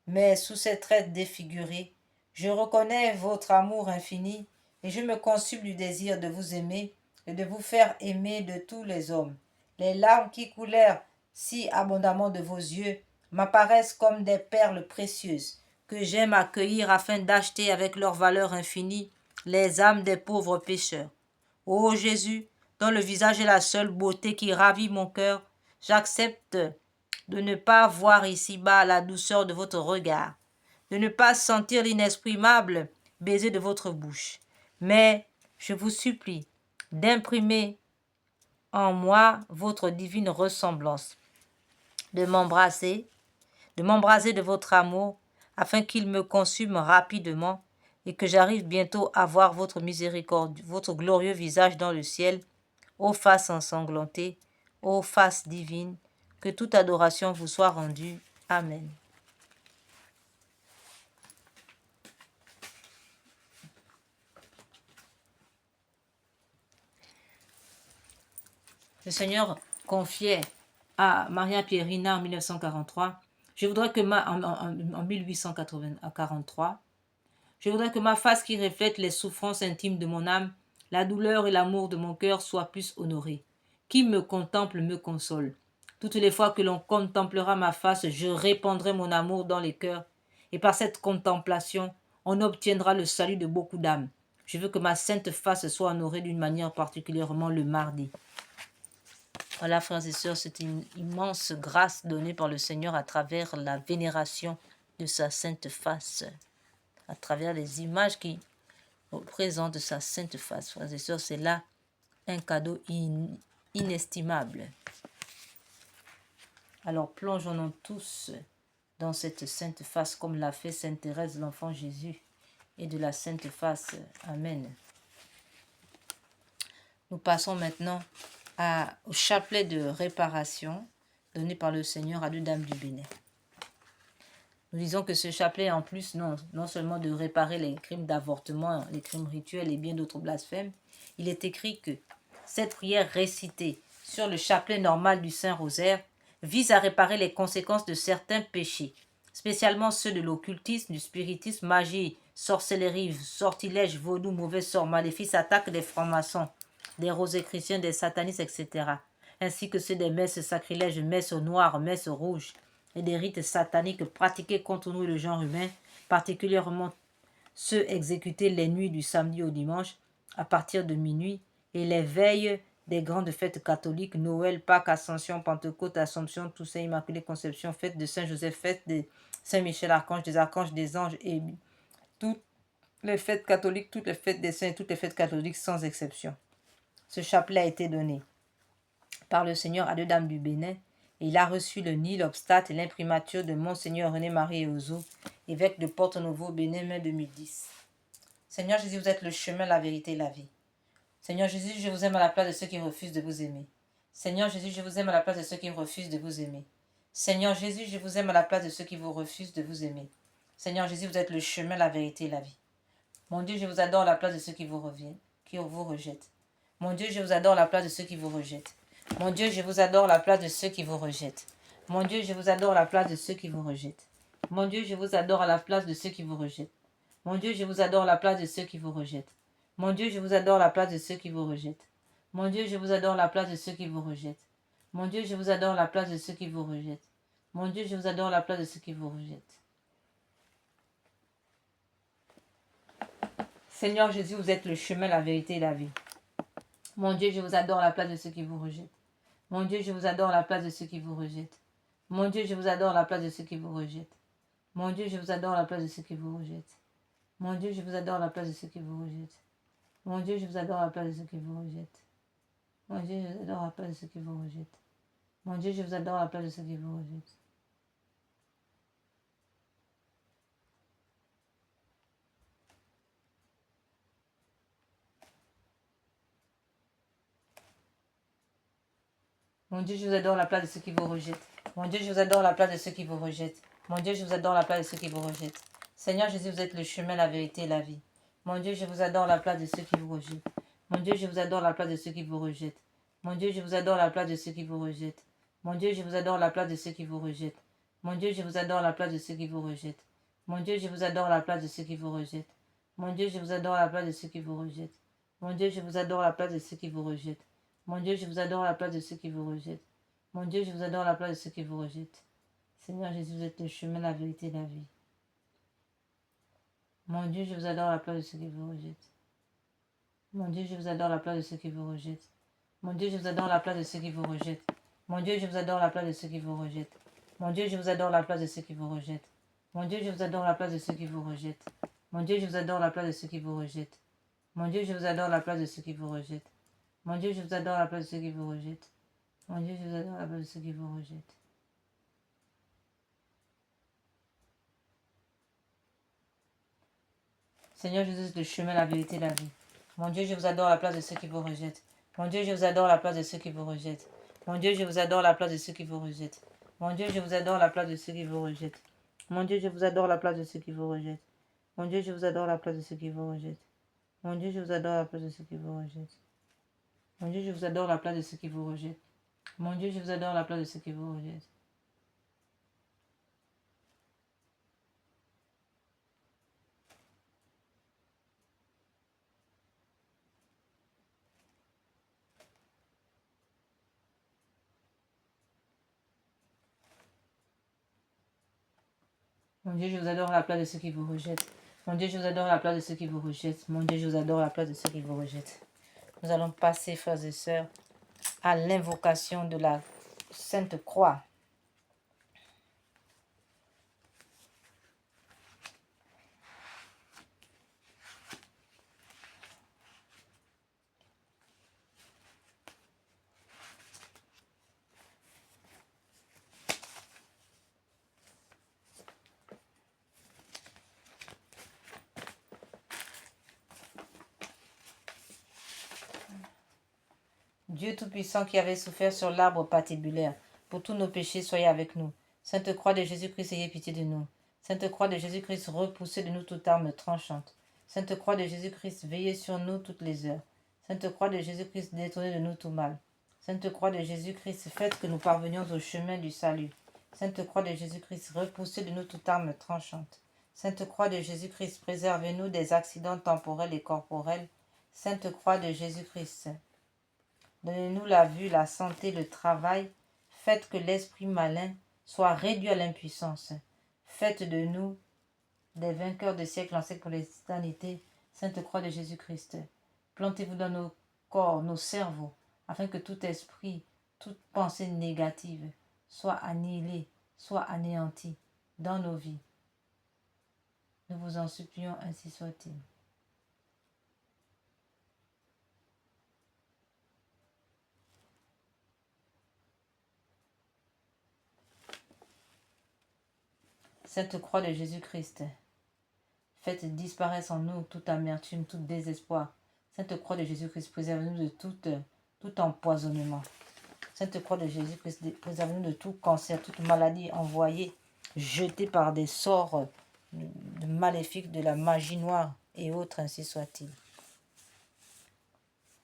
Mais sous ces traits défigurés, je reconnais votre amour infini, et je me consume du désir de vous aimer et de vous faire aimer de tous les hommes. Les larmes qui coulèrent si abondamment de vos yeux m'apparaissent comme des perles précieuses, que j'aime accueillir afin d'acheter avec leur valeur infinie les âmes des pauvres pécheurs. Ô Jésus, dont le visage est la seule beauté qui ravit mon cœur, j'accepte de ne pas voir ici-bas la douceur de votre regard, de ne pas sentir l'inexprimable baiser de votre bouche. Mais je vous supplie d'imprimer en moi votre divine ressemblance, de m'embraser de votre amour, afin qu'il me consume rapidement et que j'arrive bientôt à voir votre miséricorde, votre glorieux visage dans le ciel, ô face ensanglantée, ô face divine, que toute adoration vous soit rendue. Amen. Le Seigneur confiait à Maria Pierina en 1943, je voudrais que en 1843, je voudrais que ma face qui reflète les souffrances intimes de mon âme, la douleur et l'amour de mon cœur soit plus honorée. Qui me contemple me console. Toutes les fois que l'on contemplera ma face, je répandrai mon amour dans les cœurs, et par cette contemplation, on obtiendra le salut de beaucoup d'âmes. Je veux que ma sainte face soit honorée d'une manière particulièrement le mardi. Voilà, frères et sœurs, c'est une immense grâce donnée par le Seigneur à travers la vénération de sa sainte face, à travers les images qui représentent sa sainte face. Frères et sœurs, c'est là un cadeau inestimable. Alors plongeons-nous tous dans cette sainte face comme l'a fait Sainte Thérèse, l'enfant Jésus, et de la sainte face. Amen. Nous passons maintenant au chapelet de réparation donné par le Seigneur à deux dames du Bénin. Nous disons que ce chapelet, en plus, non seulement de réparer les crimes d'avortement, les crimes rituels et bien d'autres blasphèmes, il est écrit que cette prière récitée sur le chapelet normal du Saint-Rosaire vise à réparer les conséquences de certains péchés, spécialement ceux de l'occultisme, du spiritisme, magie, sorcellerie, sortilège, vaudou, mauvais sort, maléfice, attaque des francs-maçons, des rosicruciens, des satanistes, etc., ainsi que ceux des messes sacrilèges, messes noires, messes rouges, et des rites sataniques pratiqués contre nous et le genre humain, particulièrement ceux exécutés les nuits du samedi au dimanche à partir de minuit et les veilles des grandes fêtes catholiques, Noël, Pâques, Ascension, Pentecôte, Assomption, Toussaint, Immaculée Conception, fête de Saint-Joseph, fête de Saint-Michel, Archange, des archanges, des anges et toutes les fêtes catholiques, toutes les fêtes des saints, toutes les fêtes catholiques sans exception. Ce chapelet a été donné par le Seigneur à deux dames du Bénin et il a reçu le nid, l'obstate et l'imprimature de Monseigneur René-Marie Eozo, évêque de Porto-Novo, Bénin, mai 2010. Seigneur Jésus, vous êtes le chemin, la vérité et la vie. Seigneur Jésus, je vous aime à la place de ceux qui refusent de vous aimer. Seigneur Jésus, je vous aime à la place de ceux qui refusent de vous aimer. Seigneur Jésus, je vous aime à la place de ceux qui vous refusent de vous aimer. Seigneur Jésus, vous êtes le chemin, la vérité et la vie. Mon Dieu, je vous adore à la place de ceux qui vous reviennent, qui vous rejettent. Mon Dieu, je vous adore à la place de ceux qui vous rejettent. Mon Dieu, je vous adore à la place de ceux qui vous rejettent. Mon Dieu, je vous adore à la place de ceux qui vous rejettent. Mon Dieu, je vous adore à la place de ceux qui vous rejettent. Mon Dieu, je vous adore à la place de ceux qui vous rejettent. Mon Dieu, je vous adore à la place de ceux qui vous rejettent. Mon Dieu, je vous adore à la place de ceux qui vous rejettent. Mon Dieu, je vous adore à la place de ceux qui vous rejettent. Mon Dieu, je vous adore à la place de ceux qui vous rejettent. Seigneur Jésus, vous êtes le chemin, la vérité et la vie. Mon Dieu, je vous adore à la place de ceux qui vous rejettent. Mon Dieu, je vous adore à la place de ceux qui vous rejettent. Mon Dieu, je vous adore à la place de ceux qui vous rejettent. Mon Dieu, je vous adore à la place de ceux qui vous rejettent. Mon Dieu, je vous adore à la place de ceux qui vous rejettent. Mon Dieu, je vous adore à la place de ceux qui vous rejettent. Mon Dieu, je vous adore à la place de ceux qui vous rejettent. Mon Dieu, je vous adore à la place de ceux qui vous rejettent. Mon Dieu, je vous adore à la place de ceux qui vous rejettent. Mon Dieu, je vous adore à la place de ceux qui vous rejettent. Mon Dieu, je vous adore à la place de ceux qui vous rejettent. Seigneur Jésus, vous êtes le chemin, la vérité et la vie. Mon Dieu, je vous adore à la place de ceux qui vous rejettent. Mon Dieu, je vous adore à la place de ceux qui vous rejettent. Mon Dieu, je vous adore à la place de ceux qui vous rejettent. Mon Dieu, je vous adore à la place de ceux qui vous rejettent. Mon Dieu, je vous adore à la place de ceux qui vous rejettent. Mon Dieu, je vous adore à la place de ceux qui vous rejettent. Mon Dieu, je vous adore à la place de ceux qui vous rejettent. Mon Dieu, je vous adore à la place de ceux qui vous rejettent. Mon Dieu, je vous adore à la place de ceux qui vous rejettent. Mon Dieu, je vous adore à la place de ceux qui vous rejettent. Seigneur Jésus, vous êtes le chemin, la vérité et la vie. Mon Dieu, je vous adore à la place de ceux qui vous rejettent. Mon Dieu, je vous adore à la place de ceux qui vous rejettent. Mon Dieu, je vous adore à la place de ceux qui vous rejettent. Mon Dieu, je vous adore à la place de ceux qui vous rejettent. Mon Dieu, je vous adore à la place de ceux qui vous rejettent. Mon Dieu, je vous adore à la place de ceux qui vous rejettent. Mon Dieu, je vous adore à la place de ceux qui vous rejettent. Mon Dieu, je vous adore à la place de ceux qui vous rejettent. Mon Dieu, je vous adore à la place de ceux qui vous rejettent. Mon Dieu, je vous adore à la place de ceux qui vous rejettent. Seigneur Jésus, le chemin, la vérité, la vie. Mon Dieu, je vous adore à la place de ceux qui vous rejettent. Mon Dieu, je vous adore à la place de ceux qui vous rejettent. Mon Dieu, je vous adore à la place de ceux qui vous rejettent. Mon Dieu, je vous adore à la place de ceux qui vous rejettent. Mon Dieu, je vous adore à la place de ceux qui vous rejettent. Mon Dieu, je vous adore à la place de ceux qui vous rejettent. Mon Dieu, je vous adore à la place de ceux qui vous rejettent. Mon Dieu, je vous adore à la place de ceux qui vous rejettent. Mon Dieu, je vous adore à la place de ceux qui vous rejettent. Mon Dieu, je vous adore à la place de ceux qui vous rejettent. Mon Dieu, je vous adore à la place de ceux qui vous rejettent. Mon Dieu, je vous adore à la place de ceux qui vous rejettent. Nous allons passer, frères et sœurs, à l'invocation de la Sainte Croix. Dieu Tout-Puissant qui avait souffert sur l'arbre patibulaire, pour tous nos péchés, soyez avec nous. Sainte Croix de Jésus-Christ, ayez pitié de nous. Sainte Croix de Jésus-Christ, repoussez de nous toute arme tranchante. Sainte Croix de Jésus-Christ, veillez sur nous toutes les heures. Sainte Croix de Jésus-Christ, détournez de nous tout mal. Sainte Croix de Jésus-Christ, faites que nous parvenions au chemin du salut. Sainte Croix de Jésus-Christ, repoussez de nous toute arme tranchante. Sainte Croix de Jésus-Christ, préservez-nous des accidents temporels et corporels. Sainte Croix de Jésus-Christ, donnez-nous la vue, la santé, le travail. Faites que l'esprit malin soit réduit à l'impuissance. Faites de nous des vainqueurs de siècle en siècle pour l'éternité. Sainte Croix de Jésus-Christ, plantez-vous dans nos corps, nos cerveaux, afin que tout esprit, toute pensée négative soit annihilée, soit anéantie dans nos vies. Nous vous en supplions, ainsi soit-il. Sainte Croix de Jésus-Christ, faites disparaître en nous toute amertume, tout désespoir. Sainte Croix de Jésus-Christ, préservez-nous de tout empoisonnement. Sainte Croix de Jésus-Christ, préservez-nous de tout cancer, toute maladie envoyée, jetée par des sorts de maléfiques, de la magie noire et autres, ainsi soit-il.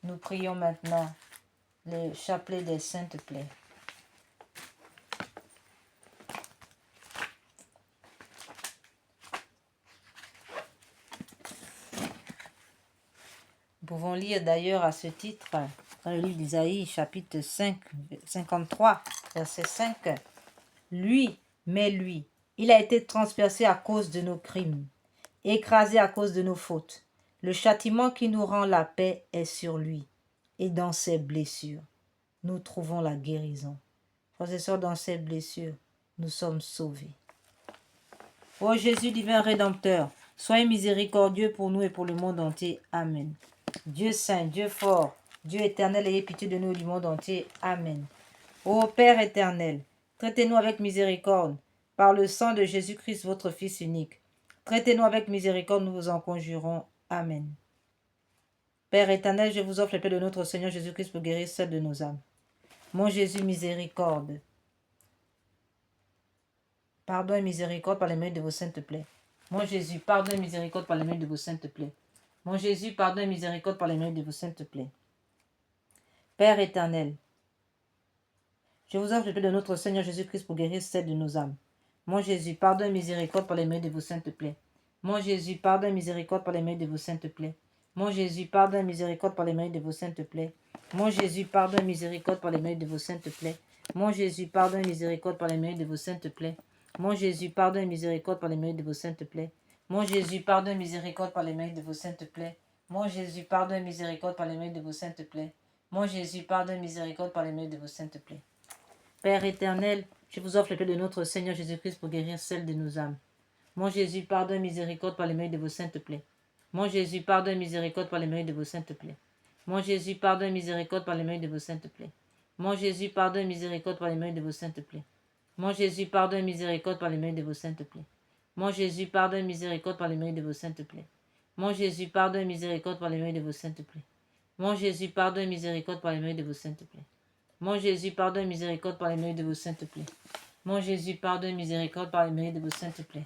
Nous prions maintenant le chapelet des saintes plaies. Nous pouvons lire d'ailleurs à ce titre dans le livre d'Isaïe, chapitre 5, 53, verset 5. Lui, il a été transpercé à cause de nos crimes, écrasé à cause de nos fautes. Le châtiment qui nous rend la paix est sur lui, et dans ses blessures, nous trouvons la guérison. Frères et sœurs, dans ses blessures, nous sommes sauvés. Ô Jésus, divin Rédempteur, soyez miséricordieux pour nous et pour le monde entier. Amen. Dieu saint, Dieu fort, Dieu éternel, ayez pitié de nous et du monde entier. Amen. Ô Père éternel, traitez-nous avec miséricorde, par le sang de Jésus-Christ, votre Fils unique. Traitez-nous avec miséricorde, nous vous en conjurons. Amen. Père éternel, je vous offre la paix de notre Seigneur Jésus-Christ pour guérir celle de nos âmes. Mon Jésus, miséricorde. Pardon et miséricorde par les mérites de vos saintes plaies. Mon Jésus, pardon et miséricorde par les mérites de vos saintes plaies. Mon Jésus, pardon et miséricorde par les mérites de vos saintes plaies. Père éternel, je vous offre le paix de notre Seigneur Jésus-Christ pour guérir celle de nos âmes. Mon Jésus, pardon et miséricorde par les mérites de vos saintes plaies. Mon Jésus, pardon et miséricorde par les mérites de vos saintes plaies. Mon Jésus, pardon et miséricorde par les mérites de vos saintes plaies. Mon Jésus, pardon et miséricorde par les mérites de vos saintes plaies. Mon Jésus, pardon et miséricorde par les mérites de vos saintes plaies. Mon Jésus, pardon et miséricorde par les mérites de vos saintes plaies. Mon Jésus, pardonne, miséricorde par les mérites de vos saintes plaies. Mon Jésus, pardonne, miséricorde par les mérites de vos saintes plaies. Mon Jésus, pardonne, miséricorde par les mérites de vos saintes plaies. Père éternel, je vous offre le plaie de notre Seigneur Jésus-Christ pour guérir celle de nos âmes. Mon Jésus, pardonne, miséricorde par les mérites de vos saintes plaies. Mon Jésus, pardonne, miséricorde par les mérites de vos saintes plaies. Mon Jésus, pardonne, miséricorde par les mérites de vos saintes plaies. Mon Jésus, pardonne, miséricorde par les mérites de vos saintes plaies. Mon Jésus, pardonne, miséricorde par les mérites de vos saintes plaies. Mon Jésus, pardonne, miséricorde par les mérites de vos saintes plaies. Mon Jésus, pardonne, miséricorde par les mérites de vos saintes plaies. Mon Jésus, pardonne, miséricorde par les mérites de vos saintes plaies. Mon Jésus, pardonne, miséricorde par les mérites de vos saintes plaies. Mon Jésus, pardonne, miséricorde par les mérites de vos saintes plaies.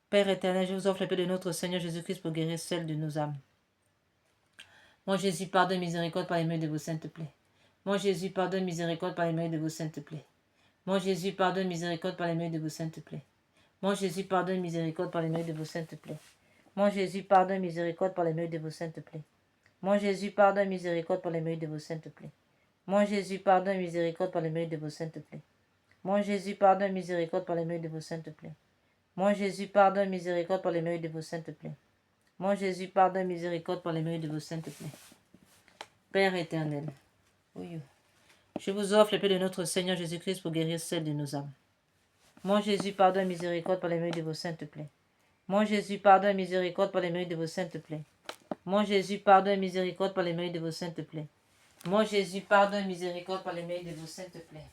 Père éternel, je vous offre le paix de notre Seigneur Jésus-Christ pour guérir celle de nos âmes. Mon Jésus, pardonne, miséricorde par les mérites de vos saintes plaies. Mon Jésus, pardonne, miséricorde par les mérites de vos saintes plaies. Mon Jésus, pardonne, miséricorde par les mérites de vos saintes plaies. Mon Jésus, pardonne, miséricorde par les mérites de vos saintes plaies. Mon Jésus, pardonne, miséricorde par les mérites de vos saintes plaies. Mon Jésus, pardonne, miséricorde par les mérites de vos saintes plaies. Mon Jésus, pardonne, miséricorde par les mérites de vos saintes plaies. Mon Jésus, pardonne, miséricorde par les mérites de vos saintes plaies. Mon Jésus, pardonne, miséricorde par les mérites de vos saintes plaies. Mon Jésus, pardonne, miséricorde par les mérites de vos saintes plaies. Père éternel, oui, je vous offre le paix de notre Seigneur Jésus-Christ pour guérir celle de nos âmes. Mon Jésus, pardonne, miséricorde par les mérites de vos saintes plaies. Mon Jésus, pardonne, miséricorde par les mérites de vos saintes plaies. Mon Jésus, pardonne, miséricorde par les mérites de vos saintes plaies. Mon Jésus, pardonne, miséricorde par les mérites de vos saintes plaies.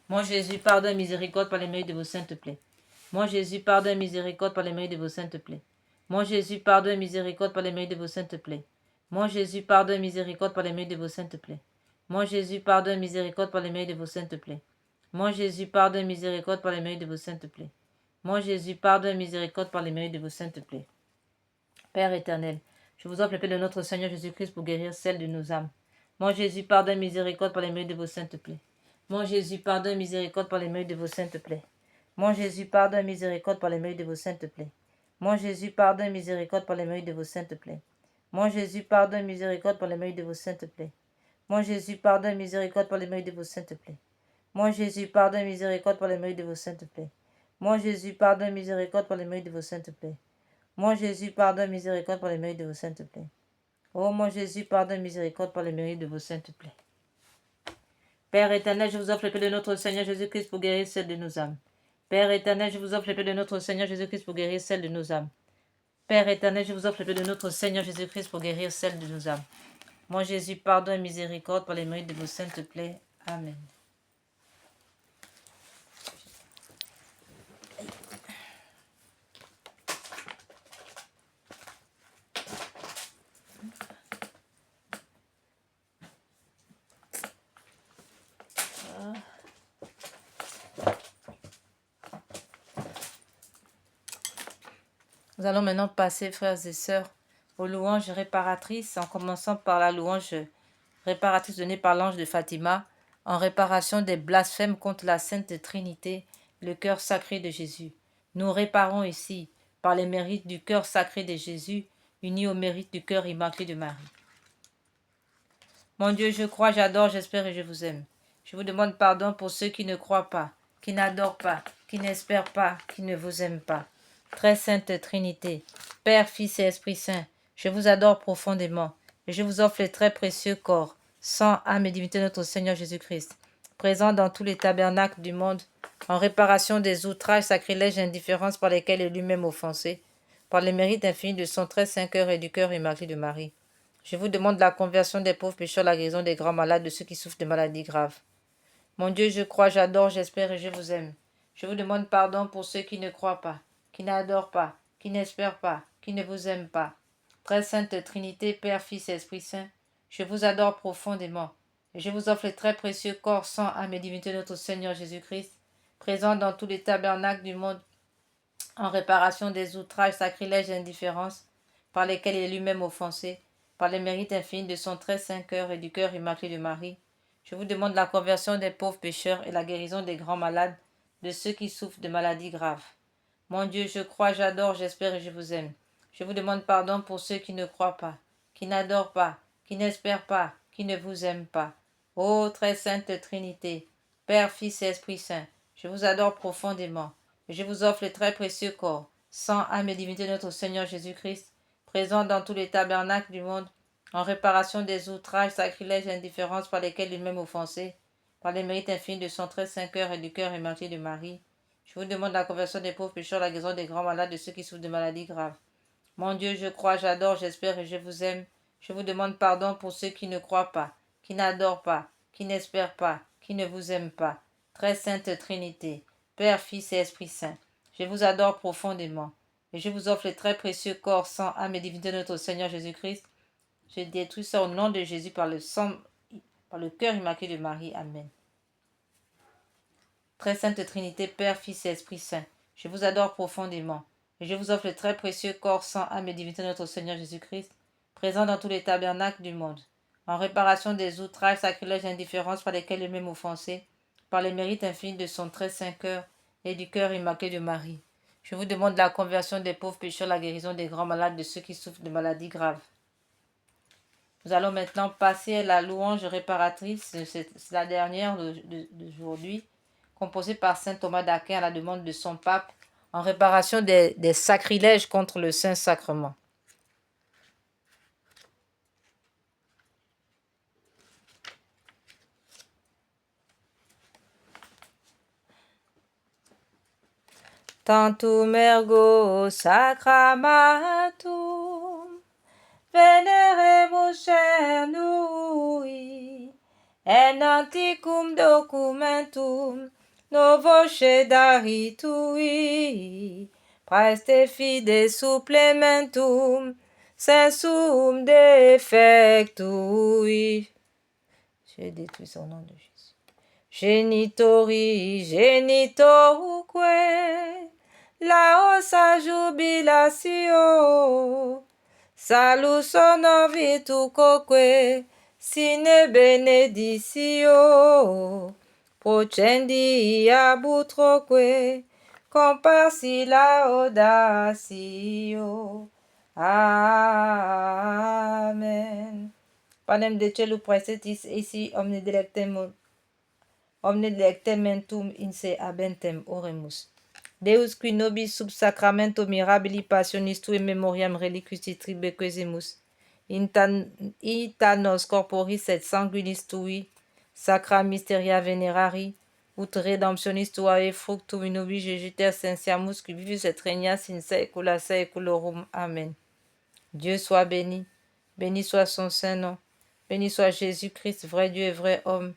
Mon Jésus, pardonne, miséricorde par les mérites de vos saintes plaies. Mon Jésus, pardonne, miséricorde par les mérites de vos saintes plaies. Mon Jésus, pardonne, miséricorde par les mérites de vos saintes plaies. Mon Jésus, pardonne, miséricorde par les mérites de vos saintes plaies. Mon Jésus, pardonne, miséricorde par les mérites de vos saintes plaies. Mon Jésus, pardonne, miséricorde par les mérites de vos saintes plaies. Mon Jésus, pardonne, miséricorde par les mérites de vos saintes plaies. Père éternel, je vous offre le paix de notre Seigneur Jésus-Christ pour guérir celle de nos âmes. Mon Jésus, pardonne, miséricorde par les mérites de vos saintes plaies. Mon Jésus, pardonne, miséricorde par les mérites de vos saintes plaies. Mon Jésus, pardonne, miséricorde par les mérites de vos saintes plaies. Mon Jésus, pardonne, miséricorde par les mérites de vos saintes plaies. Mon Jésus, pardonne, miséricorde par les mérites de vos saintes plaies. Mon Jésus, pardonne, miséricorde par les mérites de vos saintes plaies. Mon Jésus, pardonne, miséricorde par les mérites de vos saintes plaies. Mon Jésus, pardonne, miséricorde par les mérites de vos saintes plaies. Mon Jésus, pardonne, miséricorde par les mérites de vos saintes plaies. Oh mon Jésus, pardonne, miséricorde par les mérites de vos saintes plaies. Père éternel, je vous offre le paix de notre Seigneur Jésus-Christ pour guérir celle de nos âmes. Père éternel, je vous offre le paix de notre Seigneur Jésus-Christ pour guérir celle de nos âmes. Père éternel, je vous offre le paix de notre Seigneur Jésus-Christ pour guérir celle de nos âmes. Mon Jésus, pardonne, miséricorde par les mérites de vos saintes plaies. Amen. Nous allons maintenant passer, frères et sœurs, aux louanges réparatrices, en commençant par la louange réparatrice donnée par l'ange de Fatima, en réparation des blasphèmes contre la Sainte Trinité, le cœur sacré de Jésus. Nous réparons ici, par les mérites du cœur sacré de Jésus, unis au mérite du cœur immaculé de Marie. Mon Dieu, je crois, j'adore, j'espère et je vous aime. Je vous demande pardon pour ceux qui ne croient pas, qui n'adorent pas, qui n'espèrent pas, qui ne vous aiment pas. Très sainte Trinité, Père, Fils et Esprit Saint, je vous adore profondément et je vous offre les très précieux corps, sang, âme et divinité de notre Seigneur Jésus-Christ, présent dans tous les tabernacles du monde, en réparation des outrages, sacrilèges et indifférences par lesquels il est lui-même offensé, par les mérites infinis de son très saint cœur et du cœur immaculé de Marie. Je vous demande la conversion des pauvres pécheurs, la guérison des grands malades, de ceux qui souffrent de maladies graves. Mon Dieu, je crois, j'adore, j'espère et je vous aime. Je vous demande pardon pour ceux qui ne croient pas, qui n'adorent pas, qui n'espèrent pas, qui ne vous aiment pas. Très sainte Trinité, Père, Fils et Esprit Saint, je vous adore profondément. Et je vous offre les très précieux corps, sang, âme et divinité de notre Seigneur Jésus-Christ, présent dans tous les tabernacles du monde, en réparation des outrages, sacrilèges et indifférences, par lesquels il est lui-même offensé, par les mérites infinis de son très saint cœur et du cœur immaculé de Marie. Je vous demande la conversion des pauvres pécheurs et la guérison des grands malades, de ceux qui souffrent de maladies graves. Mon Dieu, je crois, j'adore, j'espère et je vous aime. Je vous demande pardon pour ceux qui ne croient pas, qui n'adorent pas, qui n'espèrent pas, qui ne vous aiment pas. Ô très sainte Trinité, Père, Fils et Esprit Saint, je vous adore profondément et je vous offre le très précieux corps, sang, âme et divinité de notre Seigneur Jésus-Christ, présent dans tous les tabernacles du monde, en réparation des outrages, sacrilèges et indifférences par lesquels il m'aime offensé, par les mérites infinis de son très saint cœur et du cœur immaculé de Marie. Je vous demande la conversion des pauvres pécheurs, la guérison des grands malades, de ceux qui souffrent de maladies graves. Mon Dieu, je crois, j'adore, j'espère et je vous aime. Je vous demande pardon pour ceux qui ne croient pas, qui n'adorent pas, qui n'espèrent pas, qui ne vous aiment pas. Très sainte Trinité, Père, Fils et Esprit Saint, je vous adore profondément et je vous offre le très précieux corps, sang, âme et divinité de notre Seigneur Jésus-Christ. Je détruis ça au nom de Jésus par le sang, par le cœur immaculé de Marie. Amen. Très sainte Trinité, Père, Fils et Esprit Saint, je vous adore profondément et je vous offre le très précieux corps, sang, âme et divinité de notre Seigneur Jésus-Christ, présent dans tous les tabernacles du monde, en réparation des outrages, sacrilèges et indifférences par lesquels il m'aime offensé, par les mérites infinis de son très saint cœur et du cœur immaculé de Marie. Je vous demande la conversion des pauvres pécheurs, la guérison des grands malades, de ceux qui souffrent de maladies graves. Nous allons maintenant passer à la louange réparatrice, c'est la dernière d'aujourd'hui, composée par saint Thomas d'Aquin à la demande de son pape, en réparation des sacrilèges contre le Saint-Sacrement. Tantum ergo sacramentum veneremus cernui, en antiquum documentum novoce daritui, praeste fide supplementum sensum defectui. Je détruis son nom de Jésus. Genitori, genitoruque, laosa jubilatio, salus honor virtucoque, sine beneditio, procendi abutroque, comparsi laudatio. Amen. Panem de cielo praestetis esi omne delectementum in se habentem oremus. Deus qui nobis sub sacramento mirabili passionis tui memoriam reliquis tribequesimus, ita nos corporis et sanguinis tui, sacra mysteria venerari, ut redemptionis tuae fructum in nobis jejiter sensiamus qui vivus et regnas in saecula saeculorum. Amen. Dieu soit béni, béni soit son saint nom, béni soit Jésus-Christ, vrai Dieu et vrai homme,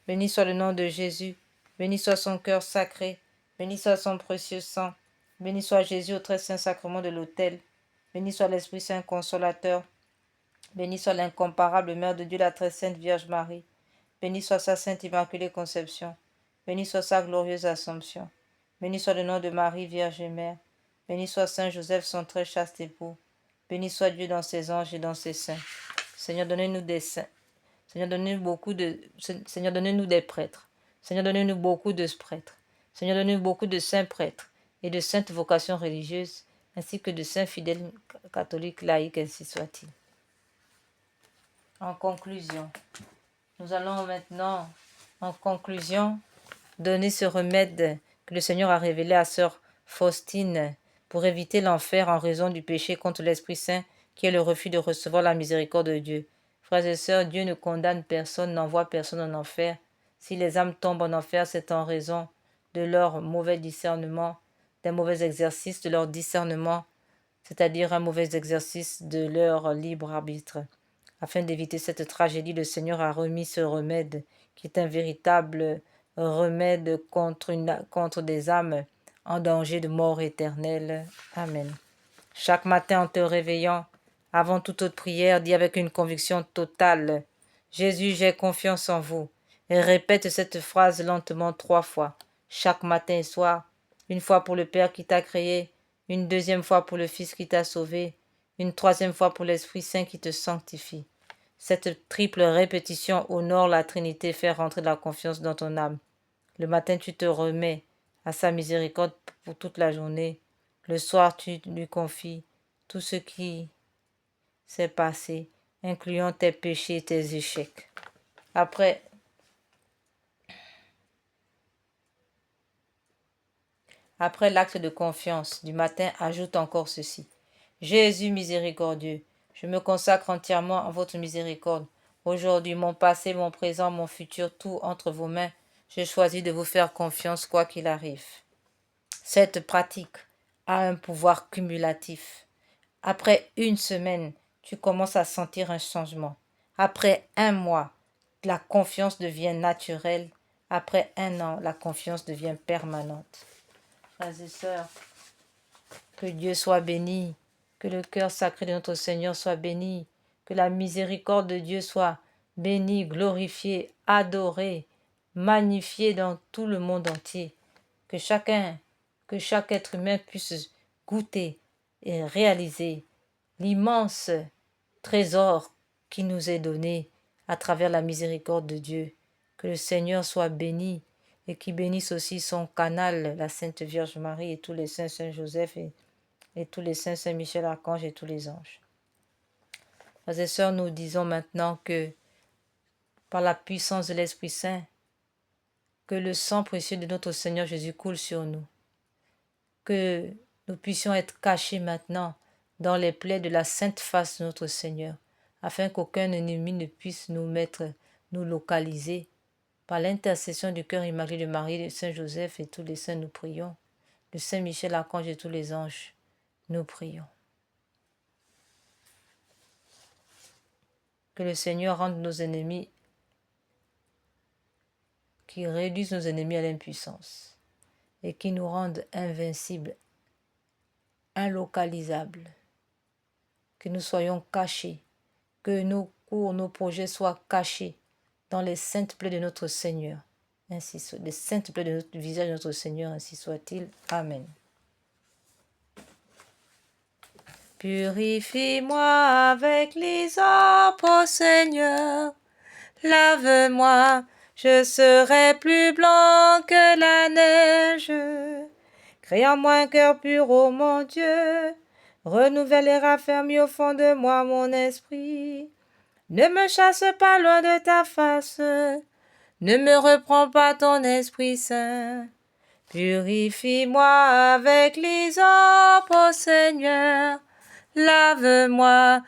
béni soit le nom de Jésus, béni soit son cœur sacré, béni soit son précieux sang, béni soit Jésus au très saint sacrement de l'autel, béni soit l'Esprit Saint consolateur, béni soit l'incomparable Mère de Dieu, la très sainte Vierge Marie, béni soit sa sainte immaculée conception, béni soit sa glorieuse assomption, béni soit le nom de Marie, Vierge et Mère, béni soit Saint Joseph, son très chaste époux, béni soit Dieu dans ses anges et dans ses saints. Seigneur, donnez-nous des saints. Seigneur, donnez-nous des prêtres. Seigneur, donnez-nous beaucoup de prêtres. Seigneur, donnez-nous beaucoup de saints prêtres et de saintes vocations religieuses, ainsi que de saints fidèles catholiques laïcs, ainsi soit-il. En conclusion, nous allons maintenant, en conclusion, donner ce remède que le Seigneur a révélé à sœur Faustine pour éviter l'enfer en raison du péché contre l'Esprit Saint, qui est le refus de recevoir la miséricorde de Dieu. Frères et sœurs, Dieu ne condamne personne, n'envoie personne en enfer. Si les âmes tombent en enfer, c'est en raison de leur mauvais discernement, d'un mauvais exercice de leur discernement, c'est-à-dire un mauvais exercice de leur libre arbitre. Afin d'éviter cette tragédie, le Seigneur a remis ce remède, qui est un véritable remède contre des âmes en danger de mort éternelle. Amen. Chaque matin en te réveillant, avant toute autre prière, dis avec une conviction totale: Jésus, j'ai confiance en vous. Et répète cette phrase lentement 3 fois, chaque matin et soir. Une fois pour le Père qui t'a créé, une deuxième fois pour le Fils qui t'a sauvé, une troisième fois pour l'Esprit Saint qui te sanctifie. Cette triple répétition honore la Trinité, fait rentrer de la confiance dans ton âme. Le matin, tu te remets à sa miséricorde pour toute la journée. Le soir, tu lui confies tout ce qui s'est passé, incluant tes péchés et tes échecs. Après l'acte de confiance du matin, ajoute encore ceci. Jésus miséricordieux, je me consacre entièrement à votre miséricorde. Aujourd'hui, mon passé, mon présent, mon futur, tout entre vos mains. Je choisis de vous faire confiance quoi qu'il arrive. Cette pratique a un pouvoir cumulatif. Après une semaine, tu commences à sentir un changement. Après un mois, la confiance devient naturelle. Après un an, la confiance devient permanente. Frères et sœurs, que Dieu soit béni, que le cœur sacré de notre Seigneur soit béni, que la miséricorde de Dieu soit bénie, glorifiée, adorée, magnifiée dans tout le monde entier. Que chaque être humain puisse goûter et réaliser l'immense trésor qui nous est donné à travers la miséricorde de Dieu. Que le Seigneur soit béni et qui bénisse aussi son canal, la Sainte Vierge Marie et tous les saints, Saint Joseph et tous les saints, Saint Michel Archange et tous les anges. Frères et sœurs, nous disons maintenant que par la puissance de l'Esprit Saint, que le sang précieux de notre Seigneur Jésus coule sur nous, que nous puissions être cachés maintenant dans les plaies de la sainte face de notre Seigneur, afin qu'aucun ennemi ne puisse nous localiser. Par l'intercession du cœur immaculé de Marie, de Saint Joseph et tous les saints, nous prions. De Saint Michel Archange et tous les anges, nous prions. Que le Seigneur rende nos ennemis, qu'il réduise nos ennemis à l'impuissance et qu'il nous rende invincibles, inlocalisables, que nous soyons cachés, que nos cours, nos projets soient cachés dans les saintes plaies de notre Seigneur. Ainsi soit, les saintes plaies de notre visage de notre Seigneur, ainsi soit-il. Amen. Purifie-moi avec l'hysope, ô Seigneur. Lave-moi, je serai plus blanc que la neige. Crée en moi un cœur pur, ô mon Dieu. Renouvelle et raffermis au fond de moi mon esprit. Ne me chasse pas loin de ta face. Ne me reprends pas ton Esprit Saint. Purifie-moi avec l'hysope, ô Seigneur. Lave-moi,